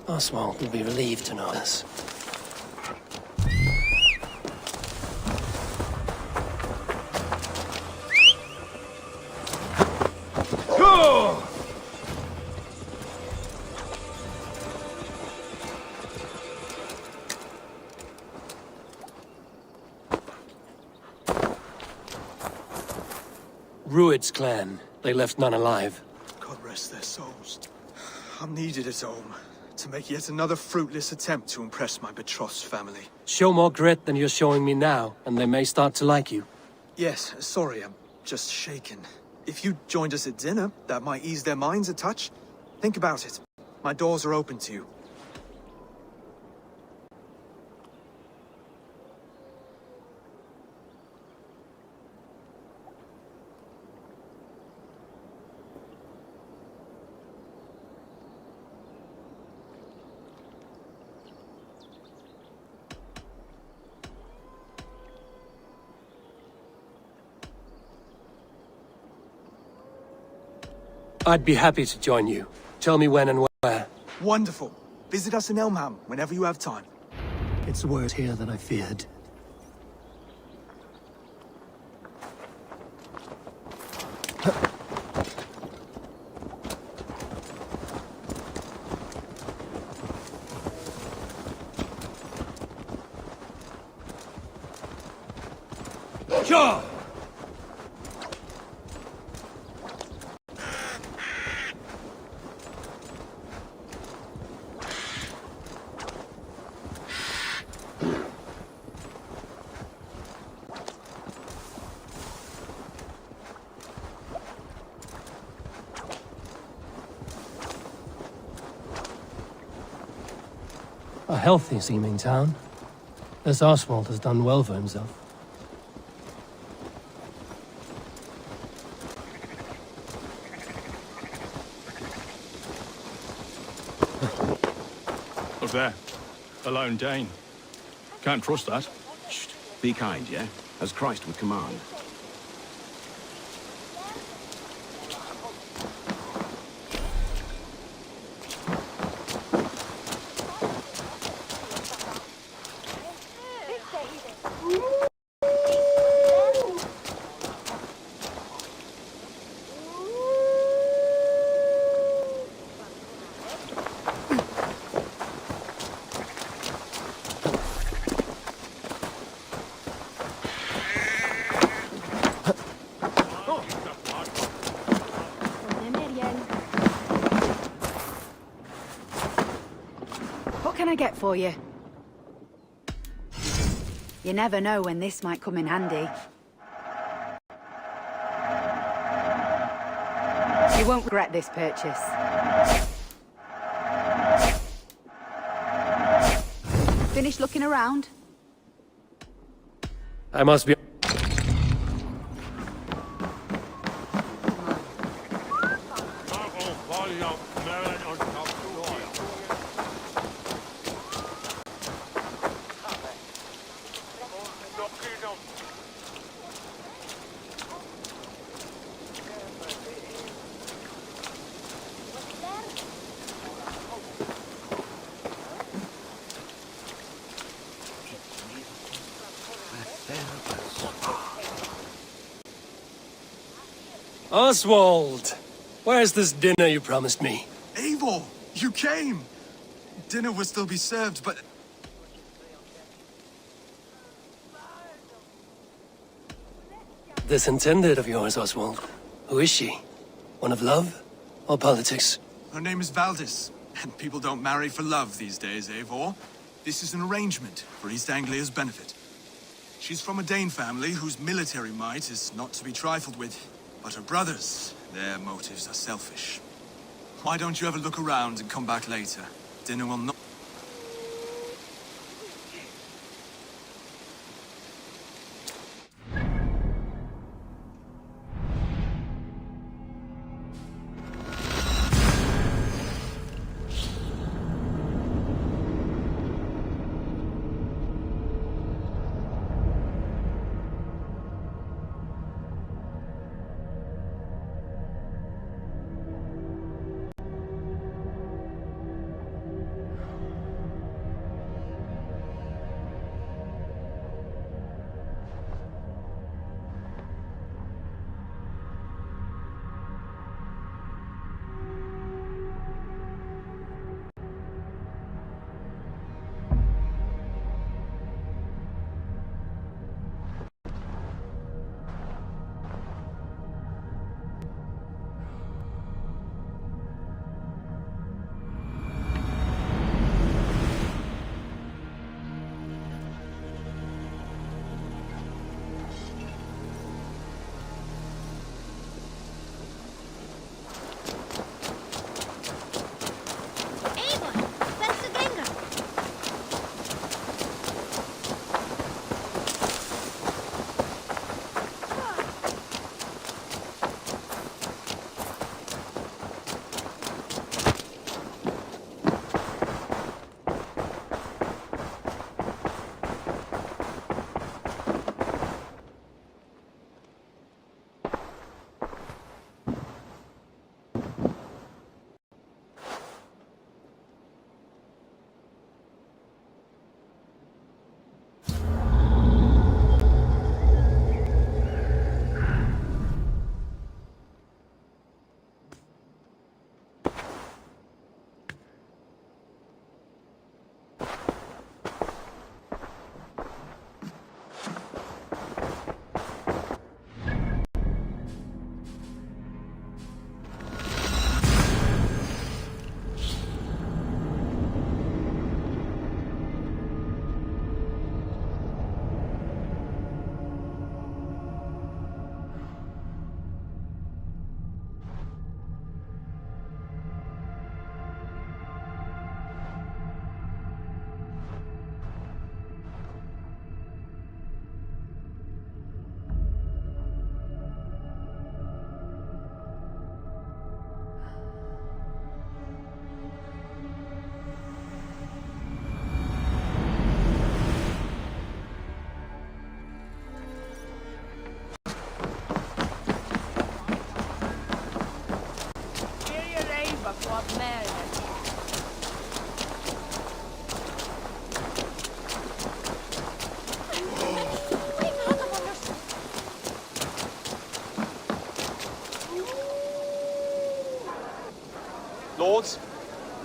Oswald will be relieved to know this. Rued's clan. They left none alive. God rest their souls. I'm needed at home to make yet another fruitless attempt to impress my betrothed's family. Show more grit than you're showing me now, and they may start to like you. Yes, sorry, I'm just shaken. If you joined us at dinner, that might ease their minds a touch. Think about it. My doors are open to you. I'd be happy to join you. Tell me when and where. Wonderful. Visit us in Elmham whenever you have time. It's worse here than I feared. Sure! healthy-seeming town. This Oswald has done well for himself. Look there. A lone Dane. Can't trust that. Shh. Be kind, yeah? As Christ would command. What can I get for you? You never know when this might come in handy. You won't regret this purchase. Finished looking around? I must be... Oswald! Where's this dinner you promised me? Eivor, you came! Dinner will still be served, but... This intended of yours, Oswald. Who is she? One of love or politics? Her name is Valdis, and people don't marry for love these days, Eivor. This is an arrangement for East Anglia's benefit. She's from a Dane family whose military might is not to be trifled with. But her brothers, their motives are selfish. Why don't you have a look around and come back later? Dinner will not...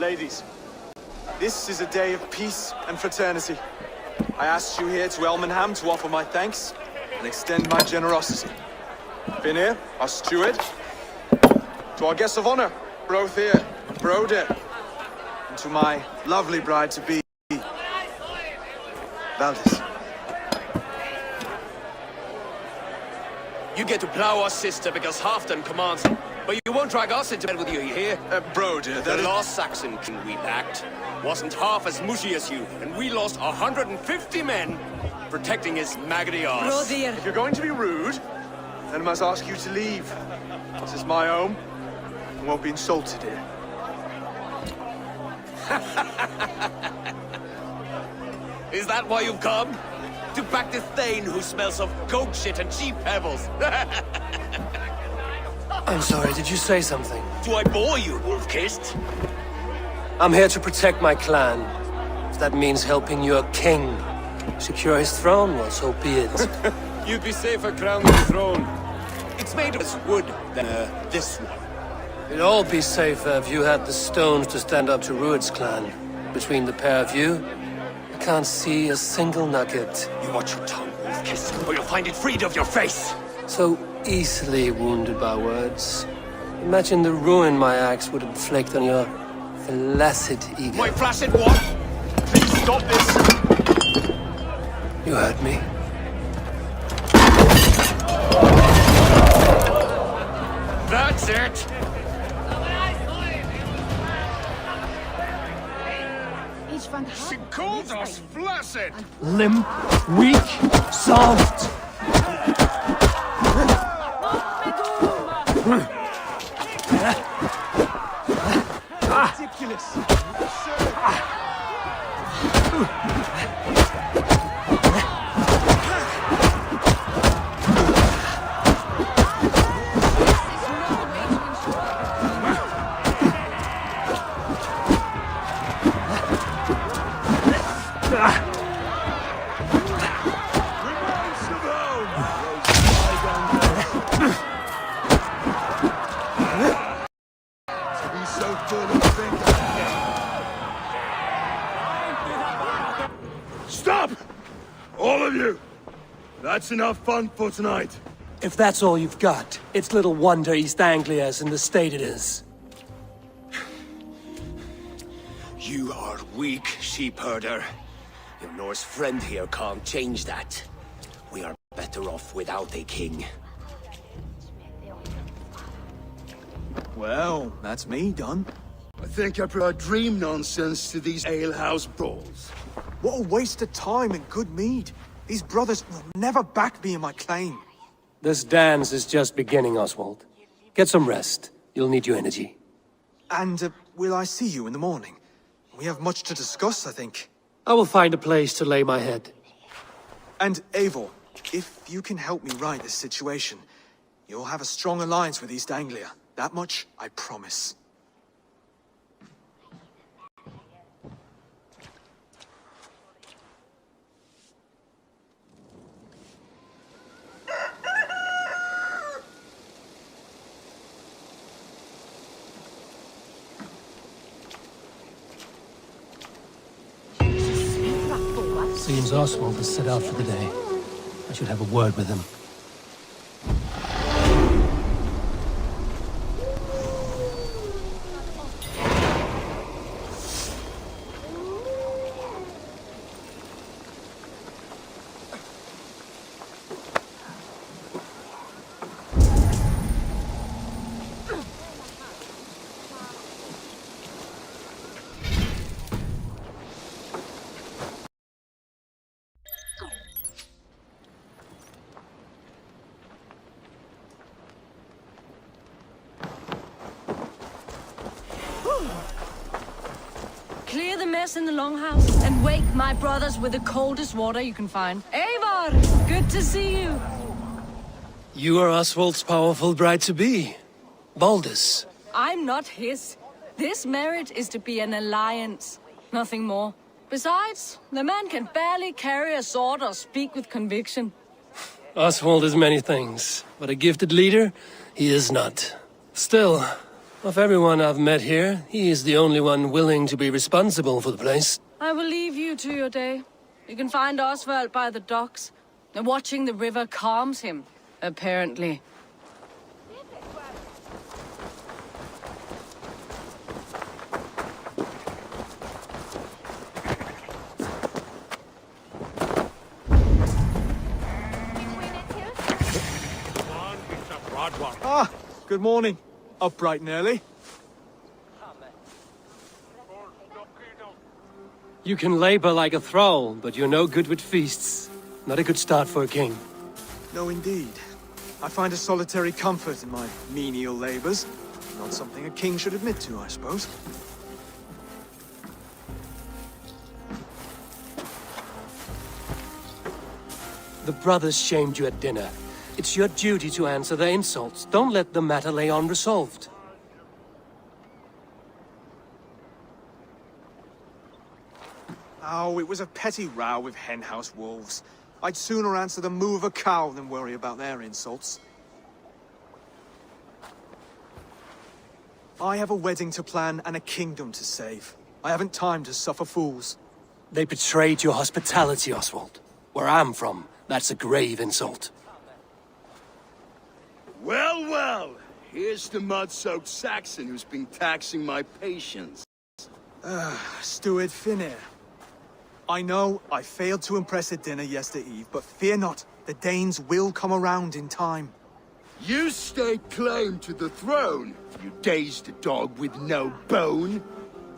Ladies, this is a day of peace and fraternity. I asked you here to Elmenham to offer my thanks and extend my generosity. Finir, our steward, to our guests of honor, Brothir and Broder, and to my lovely bride-to-be, Valdis. You get to plow our sister because Halfdan commands it. But you won't drag us into bed with you, you hear? Broder, the lost Saxon king we backed wasn't half as mushy as you, and we lost 150 men protecting his maggoty arse. If you're going to be rude, then I must ask you to leave. This is my home. I won't be insulted here. Is that why you've come? To back this Thane who smells of goat shit and cheap pebbles? I'm sorry, did you say something? Do I bore you, wolf-kissed? I'm here to protect my clan. If that means helping your king secure his throne, well, so be it. You'd be safer crowned the throne. It's made of less wood than this one. It'd all be safer if you had the stones to stand up to Rued's clan. Between the pair of you, I can't see a single nugget. You watch your tongue, wolf-kissed, or you'll find it freed of your face. So easily wounded by words. Imagine the ruin my axe would inflict on your flaccid ego. My flaccid what? Please stop this! You heard me. That's it! She called us flaccid! Limp, weak, soft. Ridiculous! Stop! All of you! That's enough fun for tonight. If that's all you've got, it's little wonder East Anglia's in the state it is. You are weak, sheep herder. Your Norse friend here can't change that. We are better off without a king. Well, that's me done. I think I prefer dream nonsense to these alehouse brawls. What a waste of time and good mead. These brothers will never back me in my claim. This dance is just beginning, Oswald. Get some rest. You'll need your energy. And will I see you in the morning? We have much to discuss, I think. I will find a place to lay my head. And Eivor, if you can help me right this situation, you'll have a strong alliance with East Anglia. That much, I promise. Seems Oswald has set out for the day. I should have a word with him. Clear the mess in the longhouse and wake my brothers with the coldest water you can find. Eivor, good to see you. You are Oswald's powerful bride-to-be, Baldus. I'm not his. This marriage is to be an alliance, nothing more. Besides, the man can barely carry a sword or speak with conviction. Oswald is many things, but a gifted leader, he is not. Still, Of everyone I've met here, he is the only one willing to be responsible for the place. I will leave you to your day. You can find Oswald by the docks. And watching the river calms him, apparently. Ah, good morning. Up bright and early. You can labor like a thrall, but you're no good with feasts. Not a good start for a king. No, indeed. I find a solitary comfort in my menial labors. Not something a king should admit to, I suppose. The brothers shamed you at dinner. It's your duty to answer their insults. Don't let the matter lay unresolved. Oh, it was a petty row with henhouse wolves. I'd sooner answer the moo of a cow than worry about their insults. I have a wedding to plan and a kingdom to save. I haven't time to suffer fools. They betrayed your hospitality, Oswald. Where I'm from, that's a grave insult. Well, well, here's the mud-soaked Saxon who's been taxing my patience. Steward Finnair. I know I failed to impress at dinner yesterday eve, but fear not, the Danes will come around in time. You stake claim to the throne, you dazed dog with no bone.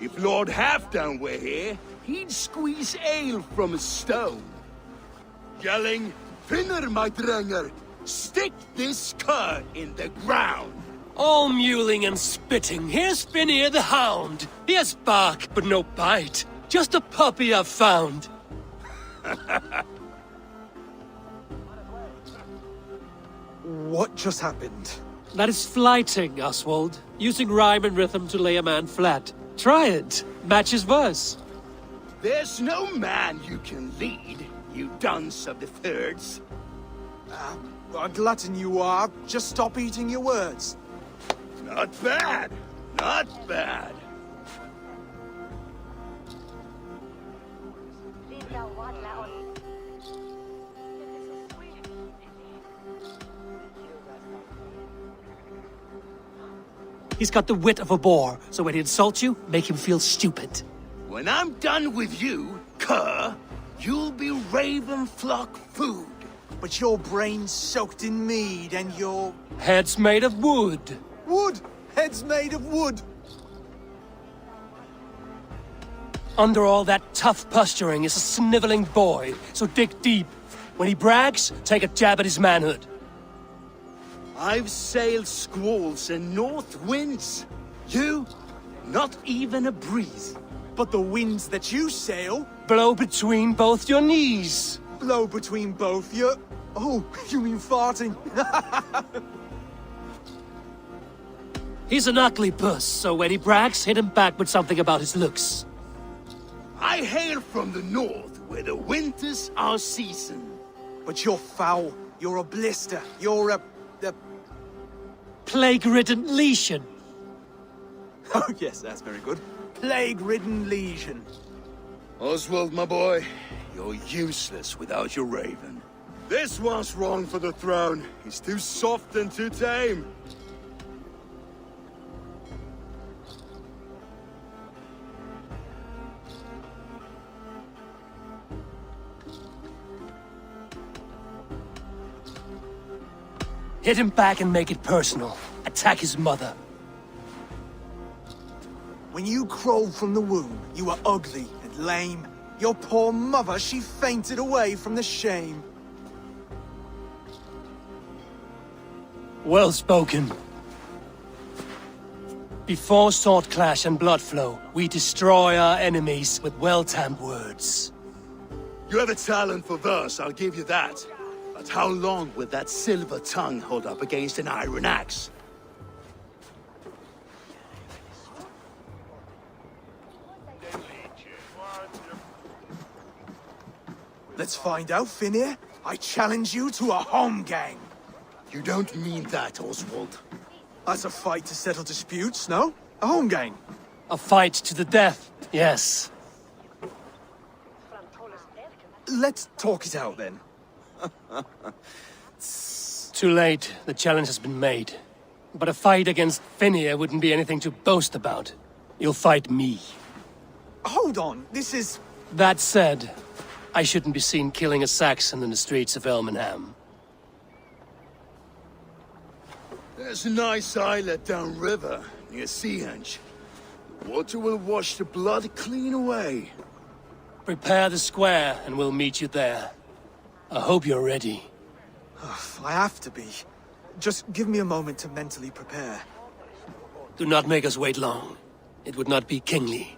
If Lord Halfdown were here, he'd squeeze ale from a stone. Yelling, Finner, my drenger, stick this cur in the ground. All mewling and spitting. Here's Finnear the hound. He has bark, but no bite. Just a puppy I've found. What just happened? That is flighting, Oswald. Using rhyme and rhythm to lay a man flat. Try it. Matches verse. There's no man you can lead, you dunce of the thirds. A glutton you are. Just stop eating your words. Not bad. Not bad. He's got the wit of a boar, so when he insults you, make him feel stupid. When I'm done with you, cur, you'll be raven flock food. But your brain's soaked in mead and your... Head's made of wood. Wood! Head's made of wood! Under all that tough posturing is a sniveling boy, so dig deep. When he brags, take a jab at his manhood. I've sailed squalls and north winds. You, not even a breeze. But the winds that you sail... Blow between both your knees. Blow between both your... Oh, you mean farting? He's an ugly puss, so when he brags, hit him back with something about his looks. I hail from the north, where the winters are season. But you're foul. You're a blister. You're a... Plague-ridden lesion. Oh, yes, that's very good. Plague-ridden lesion. Oswald, my boy, you're useless without your raven. This one's wrong for the throne. He's too soft and too tame. Hit him back and make it personal. Attack his mother. When you crawled from the womb, you were ugly and lame. Your poor mother, she fainted away from the shame. Well spoken. Before sword clash and blood flow, we destroy our enemies with well-timed words. You have a talent for verse, I'll give you that. But how long will that silver tongue hold up against an iron axe? Let's find out, Finnear. I challenge you to a home gang. You don't mean that, Oswald. That's a fight to settle disputes, no? A home game. A fight to the death, yes. Let's talk it out, then. Too late. The challenge has been made. But a fight against Finir wouldn't be anything to boast about. You'll fight me. Hold on, this is... That said, I shouldn't be seen killing a Saxon in the streets of Elmenham. There's a nice islet downriver, near Seahenge. The water will wash the blood clean away. Prepare the square, and we'll meet you there. I hope you're ready. I have to be. Just give me a moment to mentally prepare. Do not make us wait long. It would not be kingly.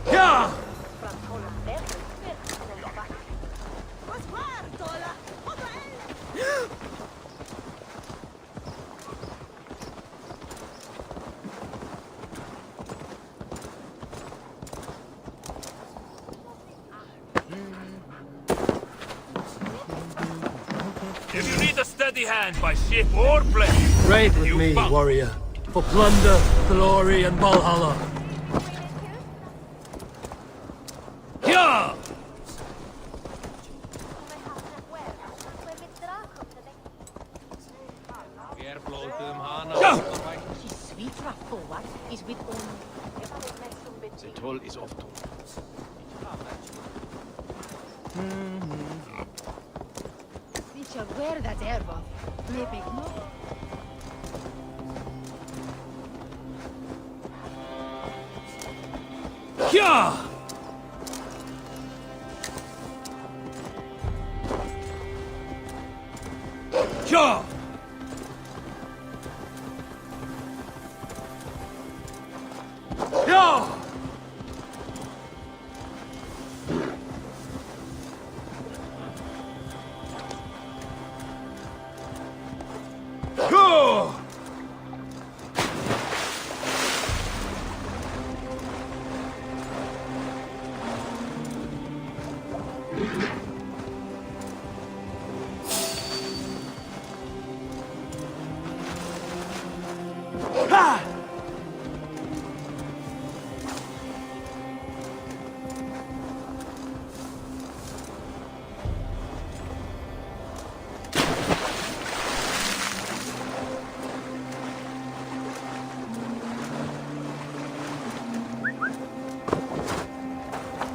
Yeah! If you need a steady hand by ship or plane, Raid with me, warrior. For plunder, glory, and Valhalla. Yeah! The toll is off to. Where that erva? Maybe no. Yeah! Yeah! Yeah! Go! Ha!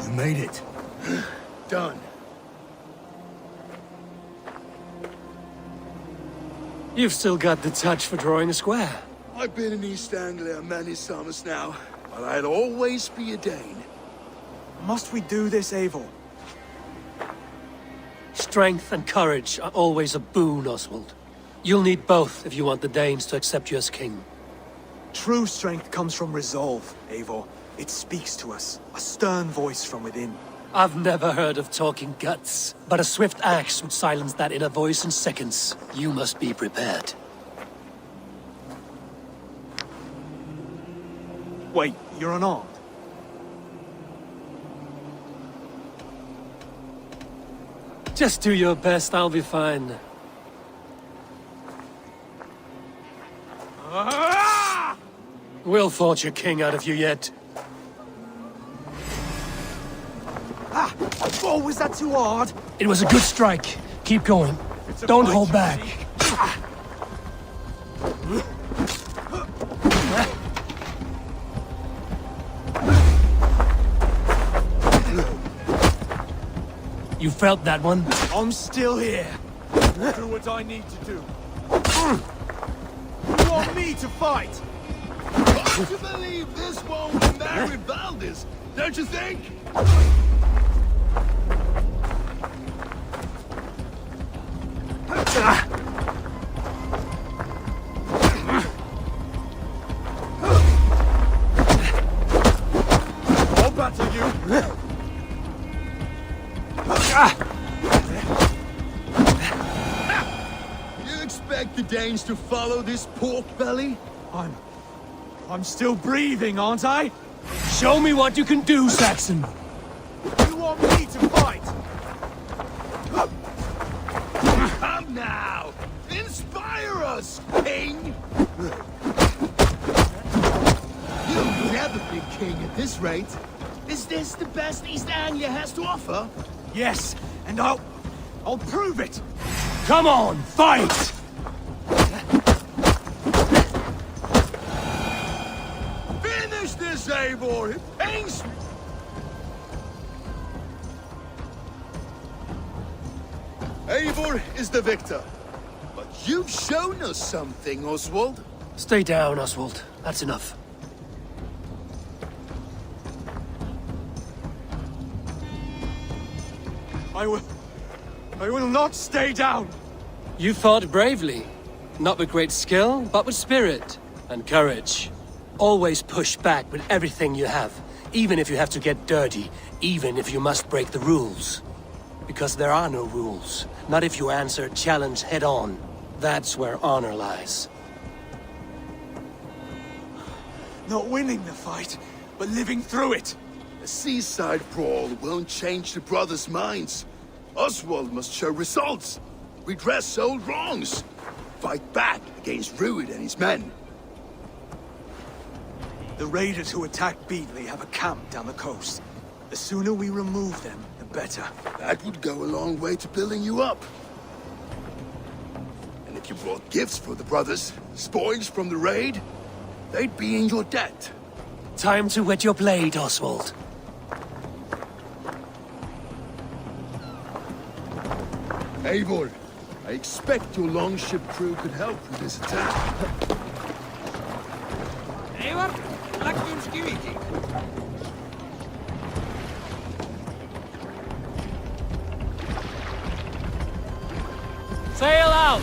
You made it. Done. You've still got the touch for drawing a square. I've been in East Anglia many summers now, but I'll always be a Dane. Must we do this, Eivor? Strength and courage are always a boon, Oswald. You'll need both if you want the Danes to accept you as king. True strength comes from resolve, Eivor. It speaks to us, a stern voice from within. I've never heard of talking guts, but a swift axe would silence that inner voice in seconds. You must be prepared. Wait, you're unarmed? Just do your best, I'll be fine. We'll forge a king out of you yet. Oh, was that too hard? It was a good strike. Keep going. Don't hold back. You felt that one? I'm still here. Do what I need to do. You want me to fight? Hard to believe this won't marry Valdez, don't you think? I'll battle you. You expect the Danes to follow this pork belly? I'm still breathing, aren't I? Show me what you can do, Saxon. You want me to fight? Come now! Inspire us, King! You'll never be king at this rate. Is this the best East Anglia has to offer? Yes, and I'll prove it! Come on, fight! Finish this, Eivor! It pains me! Eivor is the victor. But you've shown us something, Oswald. Stay down, Oswald. That's enough. I will not stay down! You fought bravely. Not with great skill, but with spirit and courage. Always push back with everything you have, even if you have to get dirty, even if you must break the rules. Because there are no rules. Not if you answer a challenge head-on. That's where honor lies. Not winning the fight, but living through it. A seaside brawl won't change the brothers' minds. Oswald must show results. Redress old wrongs. Fight back against Rued and his men. The raiders who attacked Beatley have a camp down the coast. The sooner we remove them, the better. That would go a long way to building you up. And if you brought gifts for the brothers, spoils from the raid, they'd be in your debt. Time to wet your blade, Oswald. Eivor, I expect your longship crew could help with this attack. Eivor, Blackbeard's GIGABYTE. Sail out!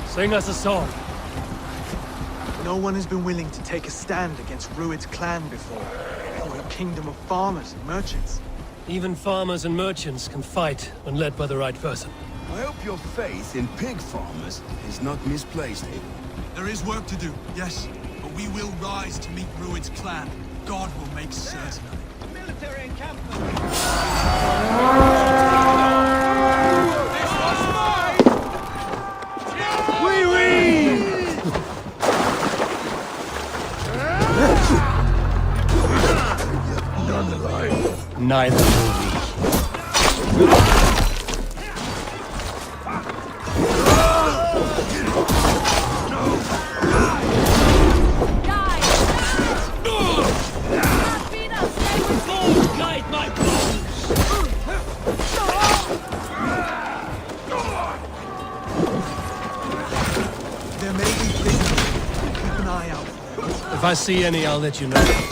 Sing us a song. No one has been willing to take a stand against Rued's clan before. Or a kingdom of farmers and merchants. Even farmers and merchants can fight when led by the right person. I hope your faith in pig farmers is not misplaced, Eivor. There is work to do, yes. But we will rise to meet Rued's clan. God will make certain. Military encampment! This was mine! None alive. Neither will we. There may be things. Keep an eye out. If I see any, I'll let you know.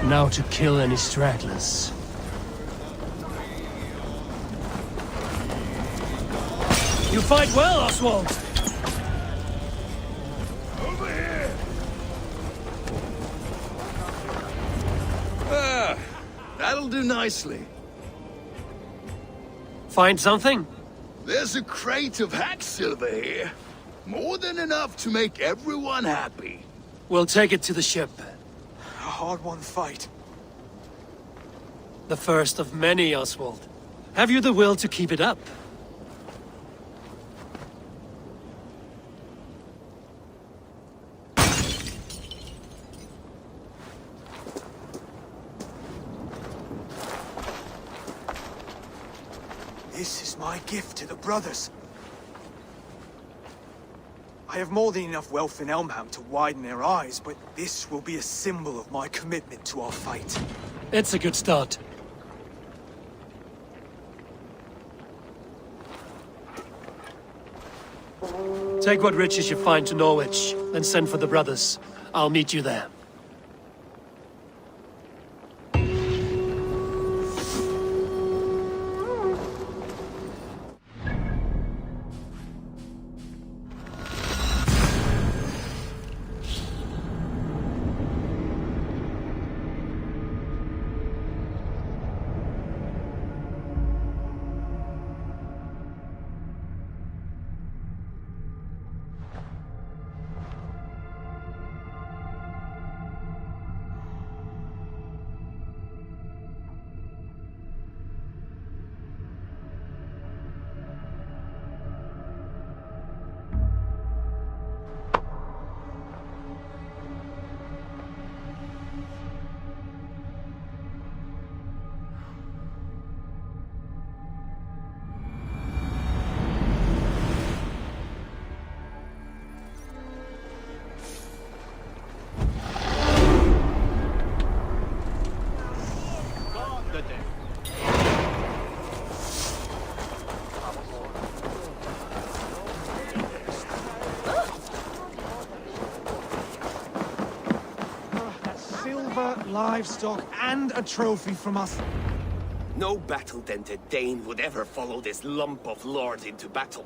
Now to kill any stragglers. You fight well, Oswald! Over here! Ah, that'll do nicely. Find something? There's a crate of hack silver here. More than enough to make everyone happy. We'll take it to the ship. A hard-won fight. The first of many, Oswald. Have you the will to keep it up? my gift to the brothers. I have more than enough wealth in Elmham to widen their eyes, but this will be a symbol of my commitment to our fight. It's a good start. Take what riches you find to Norwich, then send for the brothers. I'll meet you there. Livestock and a trophy from us. No battle-dented Dane would ever follow this lump of lord into battle.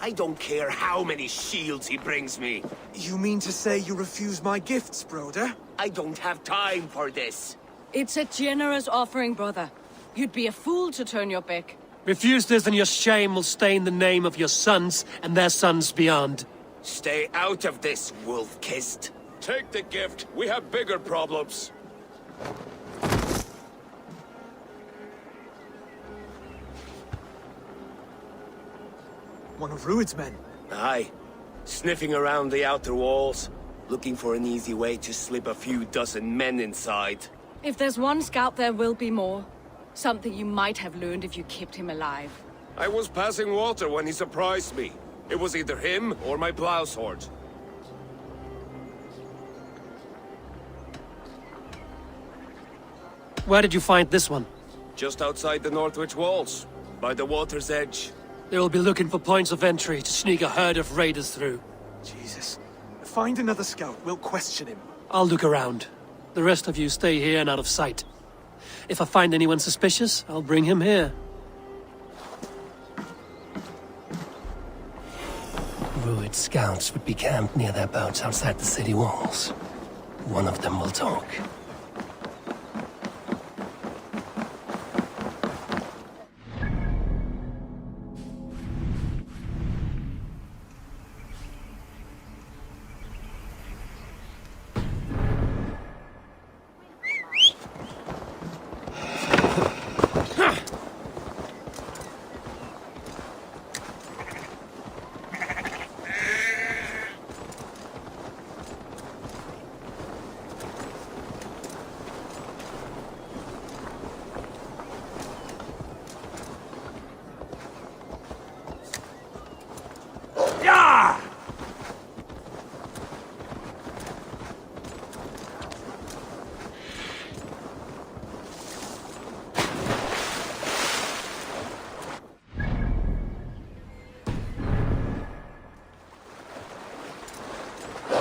I don't care how many shields he brings me. You mean to say you refuse my gifts, Broder? I don't have time for this. It's a generous offering, brother. You'd be a fool to turn your back. Refuse this and your shame will stain the name of your sons and their sons beyond. Stay out of this, wolf-kissed. Take the gift. We have bigger problems. One of Rued's men. Aye. Sniffing around the outer walls, looking for an easy way to slip a few dozen men inside. If there's one scout, there will be more. Something you might have learned if you kept him alive. I was passing water when he surprised me. It was either him or my plow sword. Where did you find this one? Just outside the Northwich walls, by the water's edge. They will be looking for points of entry to sneak a herd of raiders through. Jesus. Find another scout, we'll question him. I'll look around. The rest of you stay here and out of sight. If I find anyone suspicious, I'll bring him here. Rued scouts would be camped near their boats outside the city walls. One of them will talk.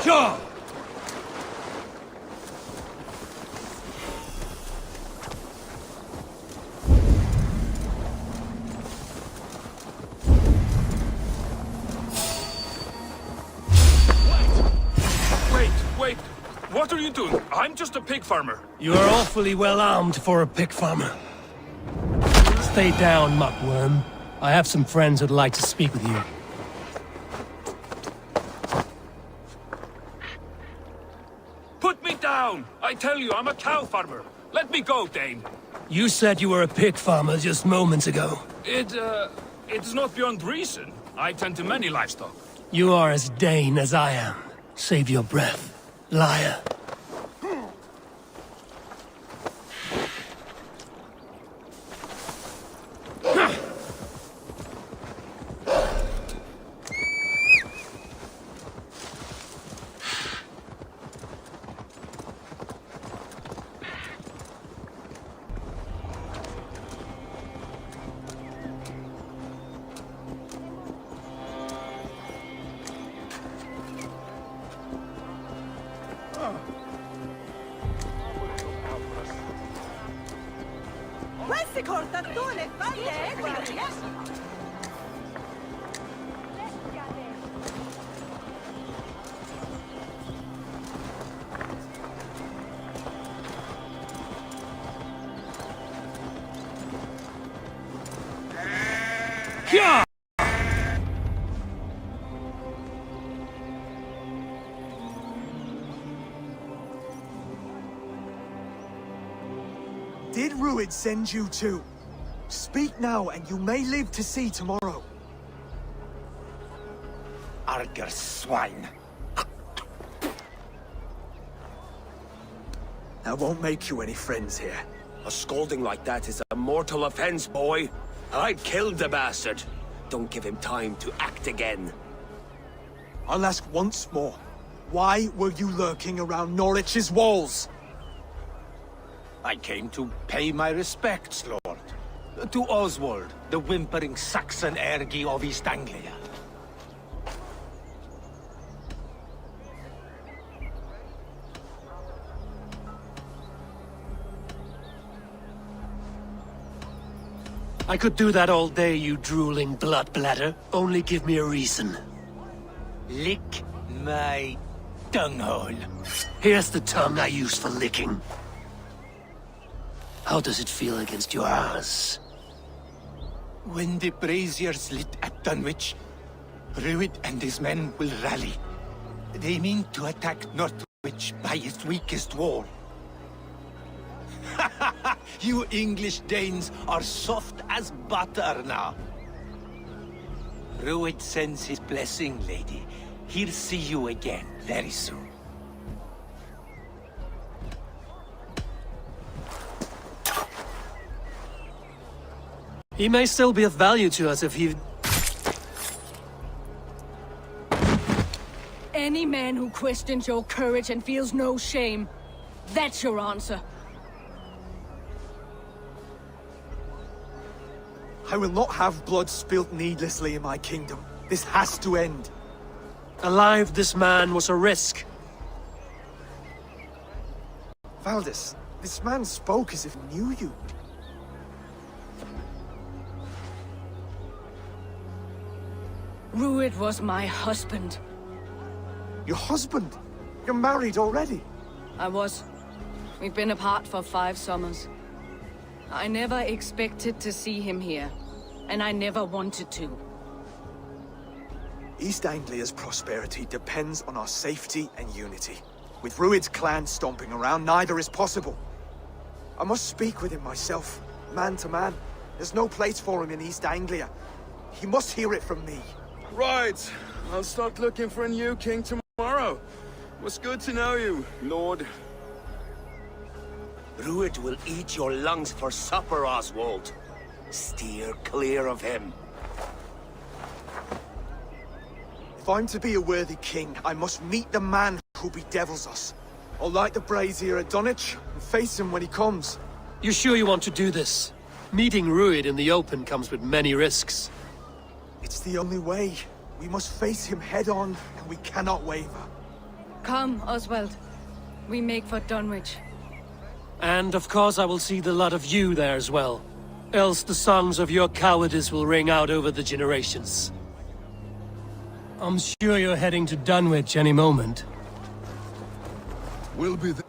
Sure! Wait, what are you doing? I'm just a pig farmer. You are awfully well armed for a pig farmer. Stay down, muckworm. I have some friends who'd like to speak with you. Put me down! I tell you, I'm a cow farmer. Let me go, Dane. You said you were a pig farmer just moments ago. It is not beyond reason. I tend to many livestock. You are as Dane as I am. Save your breath, liar. Did Ruid send you too? Speak now, and you may live to see tomorrow. Arger swine. That won't make you any friends here. A scolding like that is a mortal offense, boy. I'd killed the bastard. Don't give him time to act again. I'll ask once more. Why were you lurking around Norwich's walls? I came to pay my respects, Lord. To Oswald, the whimpering Saxon ergi of East Anglia. I could do that all day, you drooling blood bladder. Only give me a reason. Lick my dunghole. Here's the tongue I use for licking. How does it feel against your ass? When the braziers lit at Dunwich, Ruid and his men will rally. They mean to attack Northwich by its weakest wall. You English Danes are soft as butter now. Ruid sends his blessing, lady. He'll see you again very soon. He may still be of value to us if he... Any man who questions your courage and feels no shame, that's your answer. I will not have blood spilt needlessly in my kingdom. This has to end. Alive, this man was a risk. Valdis, this man spoke as if he knew you. Ruid was my husband. Your husband? You're married already? I was. We've been apart for 5 summers. I never expected to see him here, and I never wanted to. East Anglia's prosperity depends on our safety and unity. With Ruid's clan stomping around, neither is possible. I must speak with him myself, man to man. There's no place for him in East Anglia. He must hear it from me. Right. I'll start looking for a new king tomorrow. It was good to know you, Lord. Ruid will eat your lungs for supper, Oswald. Steer clear of him. If I'm to be a worthy king, I must meet the man who bedevils us. I'll light the brazier at Dunwich and face him when he comes. You sure you want to do this? Meeting Ruid in the open comes with many risks. It's the only way. We must face him head-on, and we cannot waver. Come, Oswald. We make for Dunwich. And of course I will see the lot of you there as well. Else the songs of your cowardice will ring out over the generations. I'm sure you're heading to Dunwich any moment. We'll be there.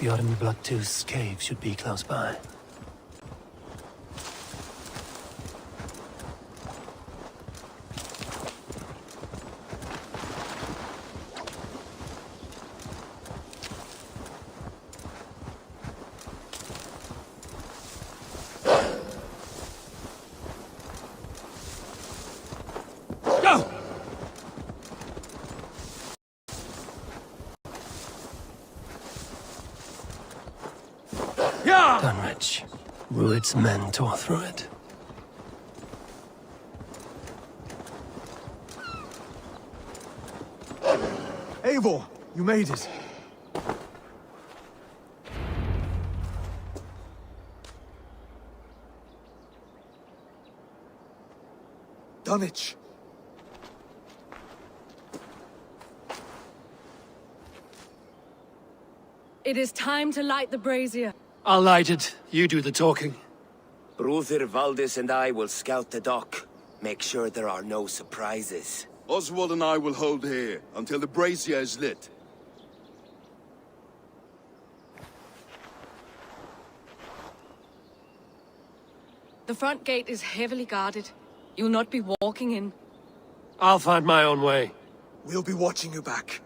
Bjorn Bloodtooth's cave should be close by. Dunwich. Rued's men tore through it. Eivor, you made it. Dunwich. It is time to light the brazier. I'll light it. You do the talking. Brother Valdis and I will scout the dock. Make sure there are no surprises. Oswald and I will hold here until the brazier is lit. The front gate is heavily guarded. You'll not be walking in. I'll find my own way. We'll be watching you back.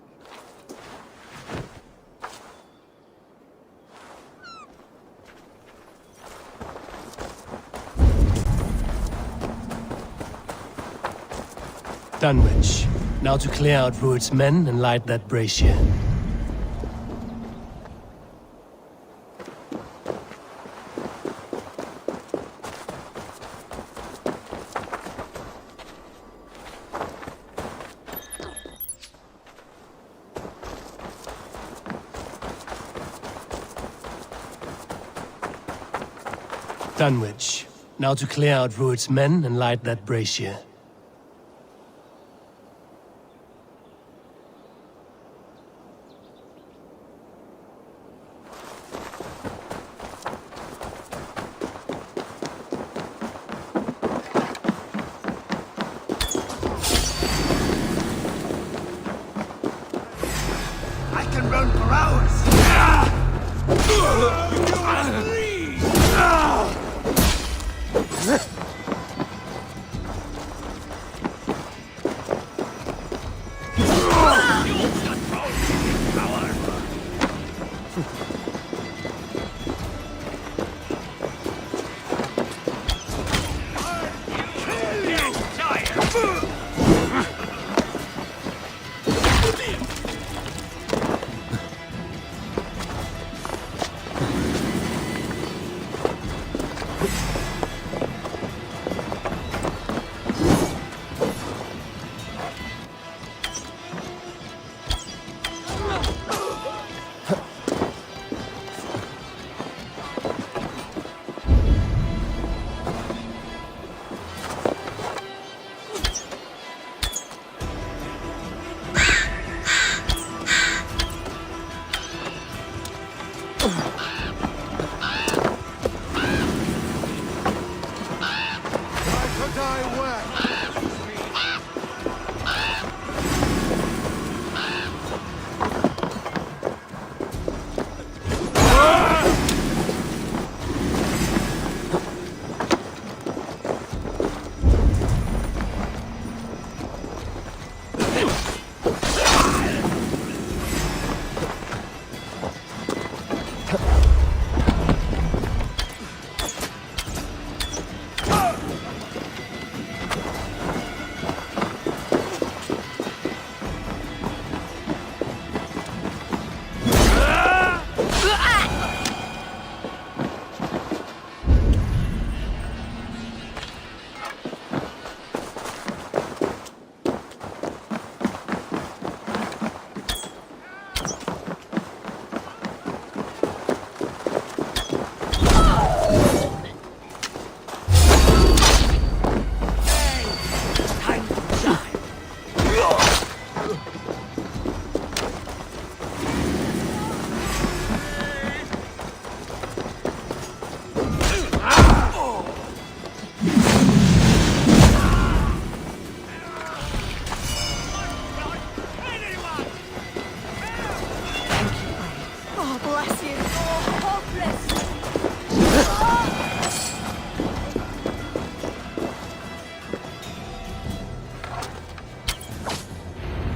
Dunwich. Now to clear out Rued's men and light that brazier. Dunwich. Now to clear out Rued's men and light that brazier. I can run for hours!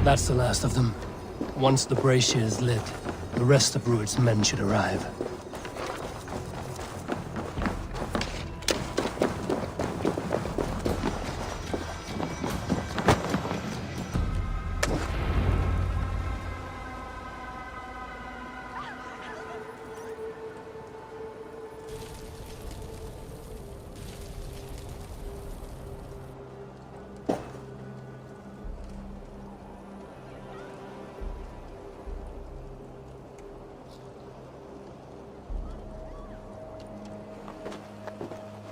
That's the last of them. Once the brazier is lit, the rest of Rued's men should arrive.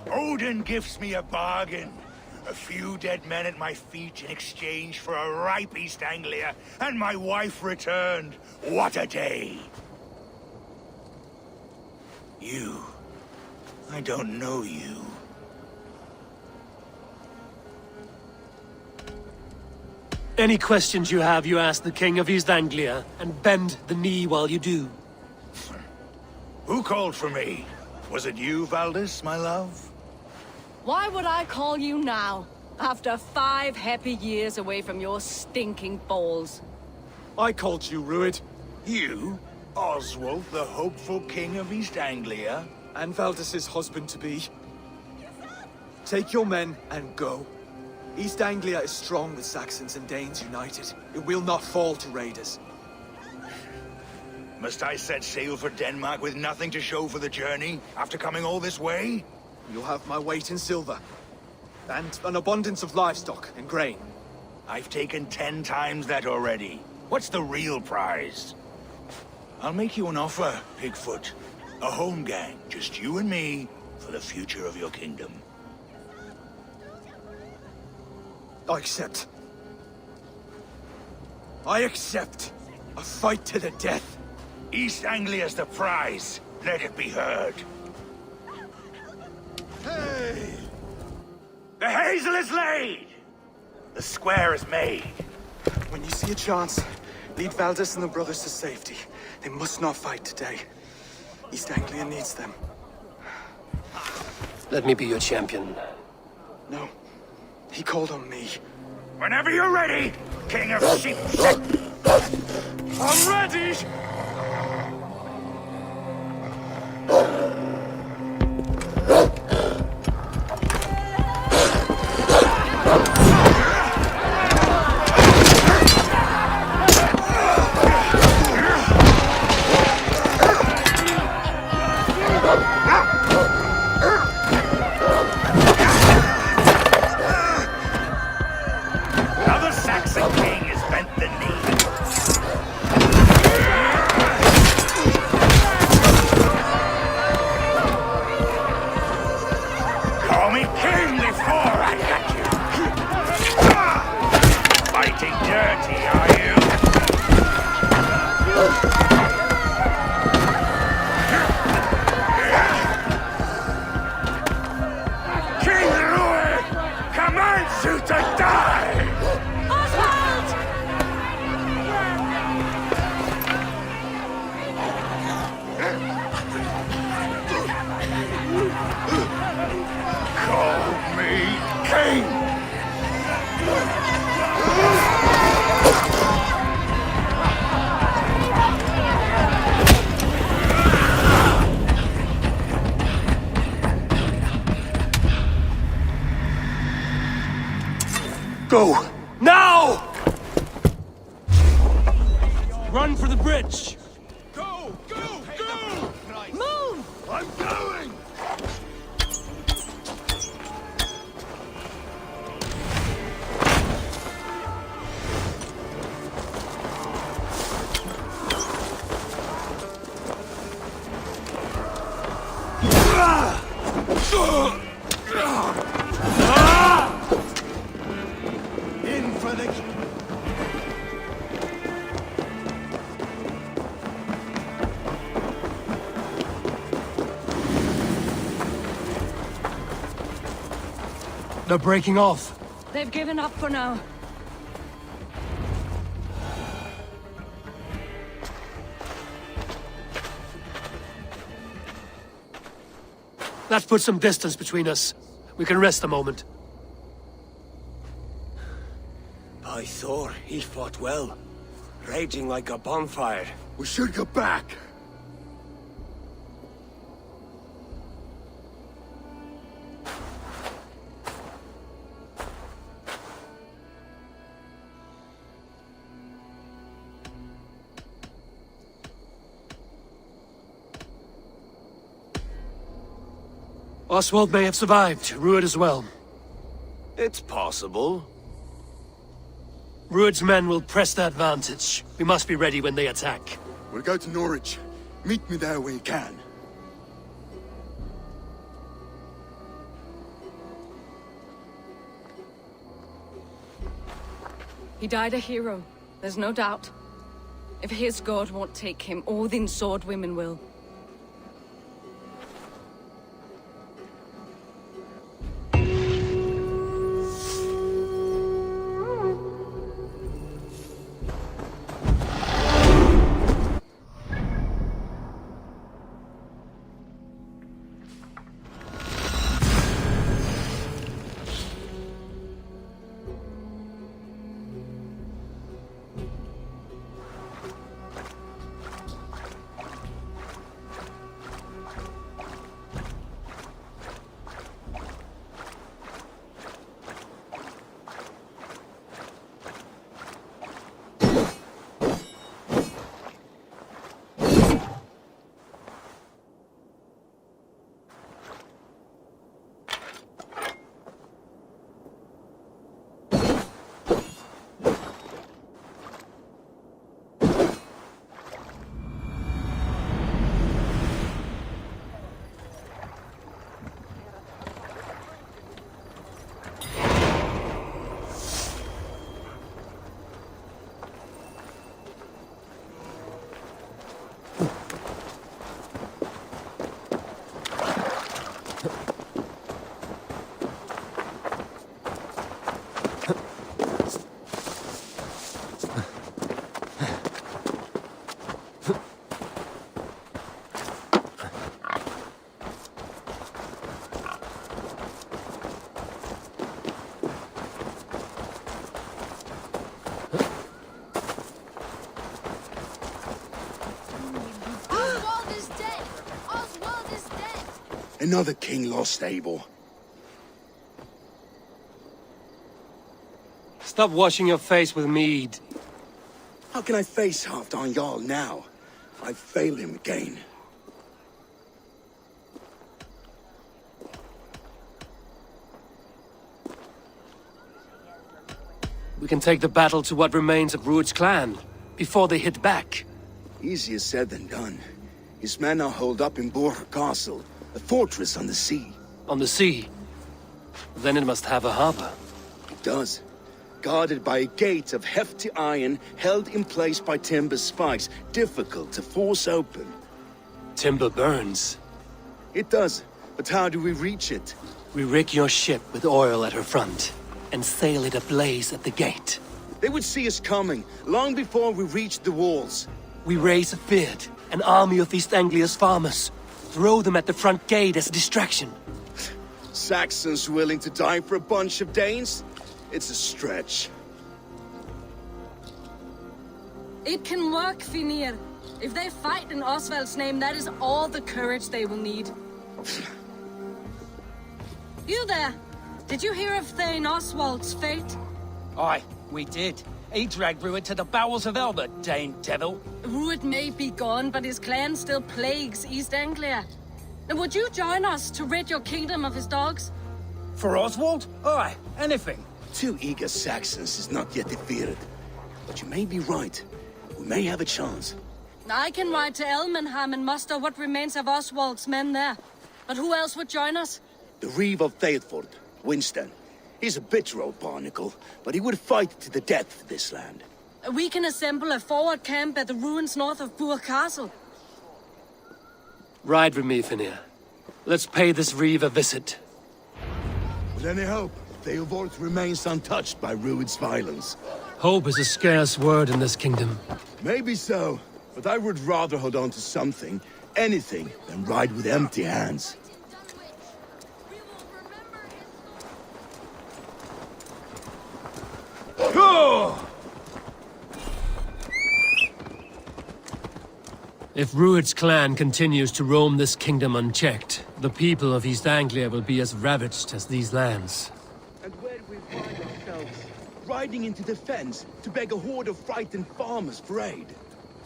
Odin gives me a bargain. A few dead men at my feet in exchange for a ripe East Anglia, and my wife returned. What a day! You. I don't know you. Any questions you have, you ask the King of East Anglia, and bend the knee while you do. Who called for me? Was it you, Valdis, my love? Why would I call you now, after 5 happy years away from your stinking balls? I called you, Rued. You? Oswald, the hopeful king of East Anglia? And Valdis's husband-to-be. Take your men and go. East Anglia is strong with Saxons and Danes united. It will not fall to raiders. Must I set sail for Denmark with nothing to show for the journey, after coming all this way? You'll have my weight in silver. And an abundance of livestock and grain. I've taken 10 times that already. What's the real prize? I'll make you an offer, Pigfoot. A home gang, just you and me, for the future of your kingdom. I accept. I accept. A fight to the death. East Anglia's the prize. Let it be heard. Hey! The hazel is laid! The square is made. When you see a chance, lead Valdis and the brothers to safety. They must not fight today. East Anglia needs them. Let me be your champion. No. He called on me. Whenever you're ready, King of Sheep. I'm ready! Go! Now! Run for the bridge! Go! Go! Go! Move! I'm going! In for the... They're breaking off. They've given up for now. That puts some distance between us. We can rest a moment. I thought he fought well, raging like a bonfire. We should go back. Oswald may have survived, Ruud as well. It's possible. Ruud's men will press the advantage. We must be ready when they attack. We'll go to Norwich. Meet me there when you can. He died a hero, there's no doubt. If his god won't take him, Odin's sword women will. Another king lost, Eivor. Stop washing your face with mead. How can I face Halfdan Jarl now? I failed him again. We can take the battle to what remains of Ruud's clan, before they hit back. Easier said than done. His men are holed up in Borg Castle, a fortress on the sea. On the sea? Then it must have a harbor. It does. Guarded by a gate of hefty iron, held in place by timber spikes, difficult to force open. Timber burns. It does, but how do we reach it? We rig your ship with oil at her front, and sail it ablaze at the gate. They would see us coming, long before we reached the walls. We raise a beard, an army of East Anglia's farmers. Throw them at the front gate as a distraction. Saxons willing to die for a bunch of Danes? It's a stretch. It can work, Finir. If they fight in Oswald's name, that is all the courage they will need. You there! Did you hear of Thane Oswald's fate? Aye, we did. He dragged Ruud to the bowels of Hell, the Dane devil. Ruud may be gone, but his clan still plagues East Anglia. And would you join us to rid your kingdom of his dogs? For Oswald? Aye, anything. 2 eager Saxons is not yet defeated. But you may be right. We may have a chance. I can ride to Elmenham and muster what remains of Oswald's men there. But who else would join us? The Reeve of Thetford, Winston. He's a bitter old barnacle, but he would fight to the death for this land. We can assemble a forward camp at the ruins north of Burr Castle. Ride with me, Finir. Let's pay this Reeve a visit. With any hope, Theodort remains untouched by Ruud's violence. Hope is a scarce word in this kingdom. Maybe so, but I would rather hold on to something, anything, than ride with empty hands. If Rued's clan continues to roam this kingdom unchecked, the people of East Anglia will be as ravaged as these lands. And where do we find ourselves? Riding into defense to beg a horde of frightened farmers for aid.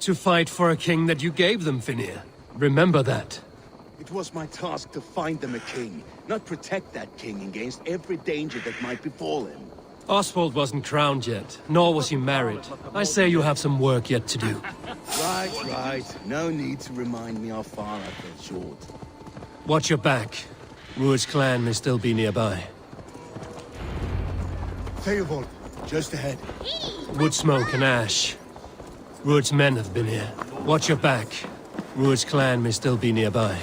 To fight for a king that you gave them, Finir. Remember that. It was my task to find them a king, not protect that king against every danger that might befall him. Oswald wasn't crowned yet, nor was he married. I say you have some work yet to do. Right. No need to remind me how far I fell short. Watch your back. Rued's clan may still be nearby. Theobald, just ahead. Wood smoke and ash. Rued's men have been here. Watch your back. Rued's clan may still be nearby.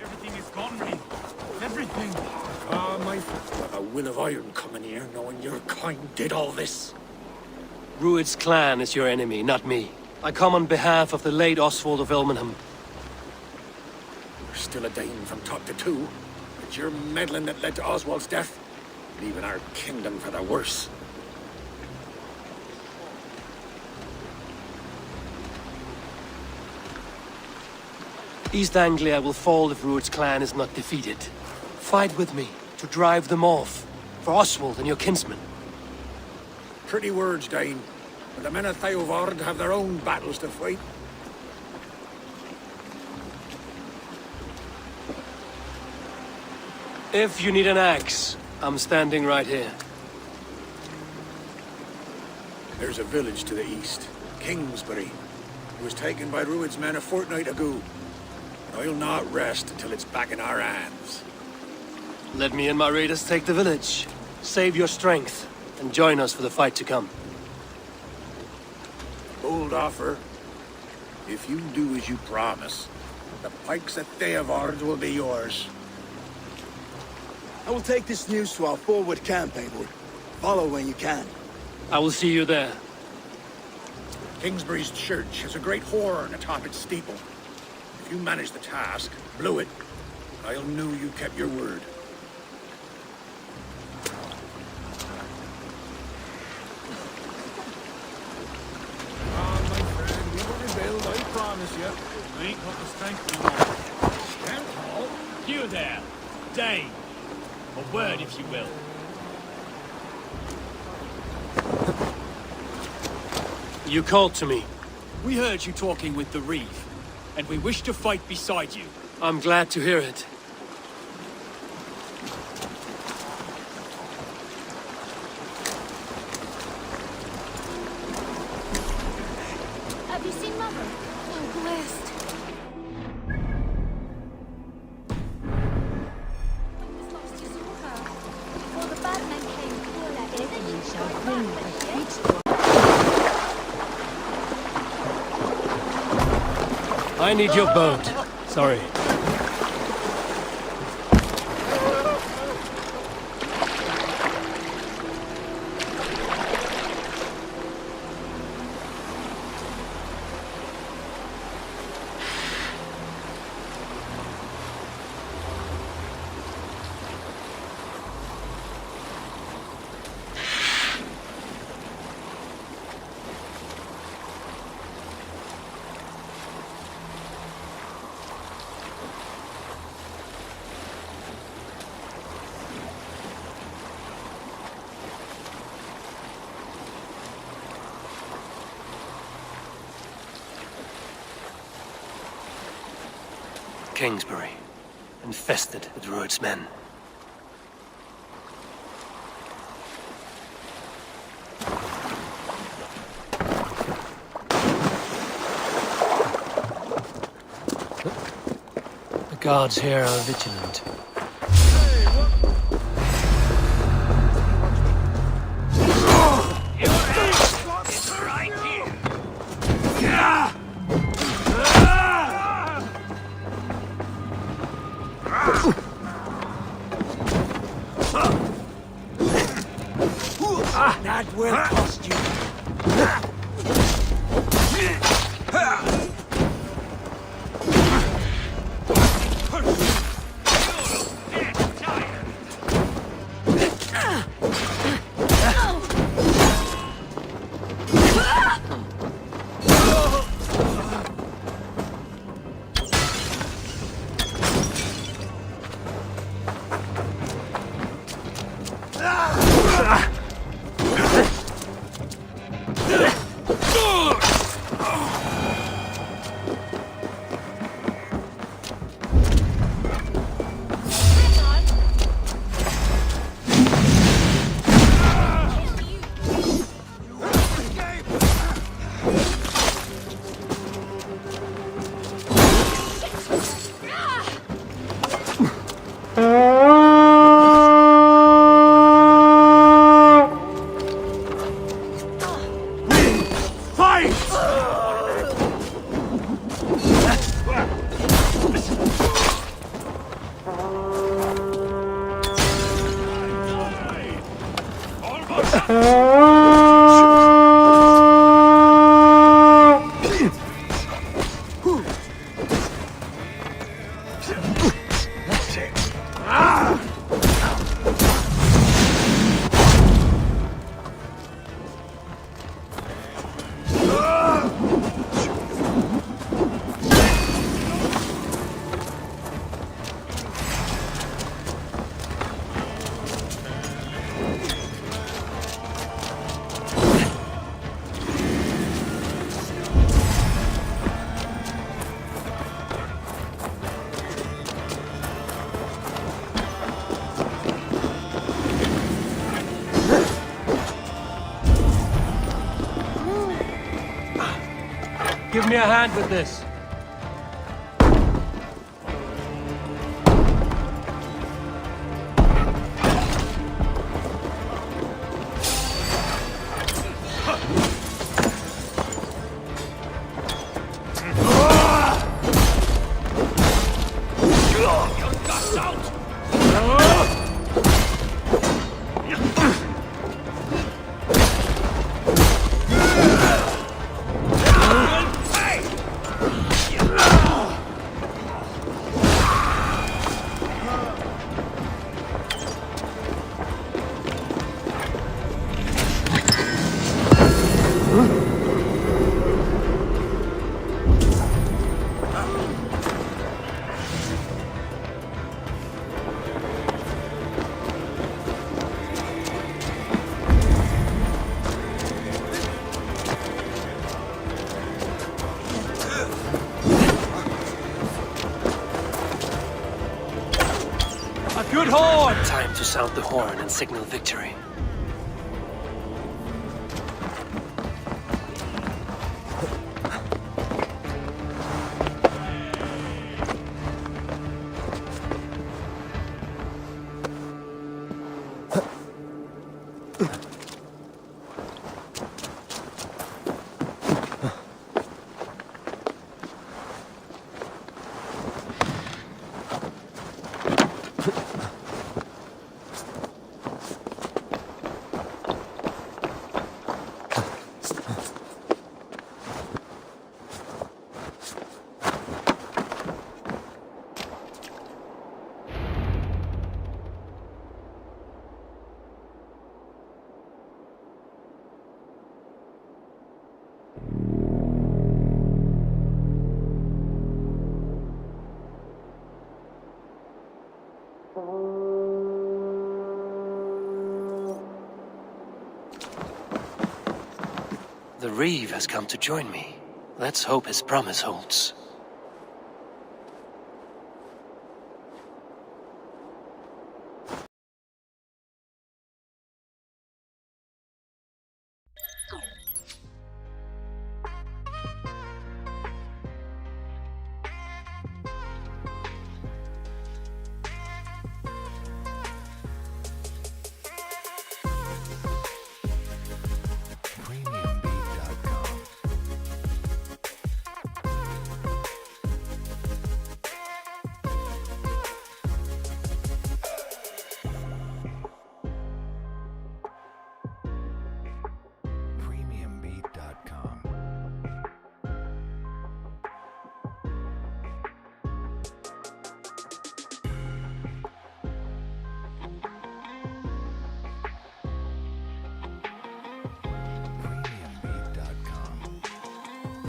Everything is gone, Ray. Everything. A will of iron coming here, knowing your kind did all this. Rued's clan is your enemy, not me. I come on behalf of the late Oswald of Elmenham. You're still a Dane from top to two. It's your meddling that led to Oswald's death, leaving our kingdom for the worse. East Anglia will fall if Rued's clan is not defeated. Fight with me to drive them off, for Oswald and your kinsmen. Pretty words, Dane. But the men of Theovard have their own battles to fight. If you need an axe, I'm standing right here. There's a village to the east, Kingsbury. It was taken by Rued's men a fortnight ago. I'll not rest until it's back in our hands. Let me and my raiders take the village. Save your strength, and join us for the fight to come. Bold offer. If you do as you promise, the pikes at Theovard will be yours. I will take this news to our forward camp, Eivor. Follow when you can. I will see you there. Kingsbury's church has a great horn atop its steeple. If you manage the task, blew it, I'll know you kept your word. My friend, we will rebuild, I promise you. I ain't got the strength anymore. Strength? You there, Dane. A word, if you will. You called to me. We heard you talking with the Reeve, and we wish to fight beside you. I'm glad to hear it. Have you seen Mother? Oh, blessed. Before the bad men came, you shall bring the beach. I need your boat. Sorry. Kingsbury, infested with Rued's men. The guards here are vigilant. That will cost you. Give me a hand with this. Good horn! Time to sound the horn and signal victory. The Reeve has come to join me. Let's hope his promise holds.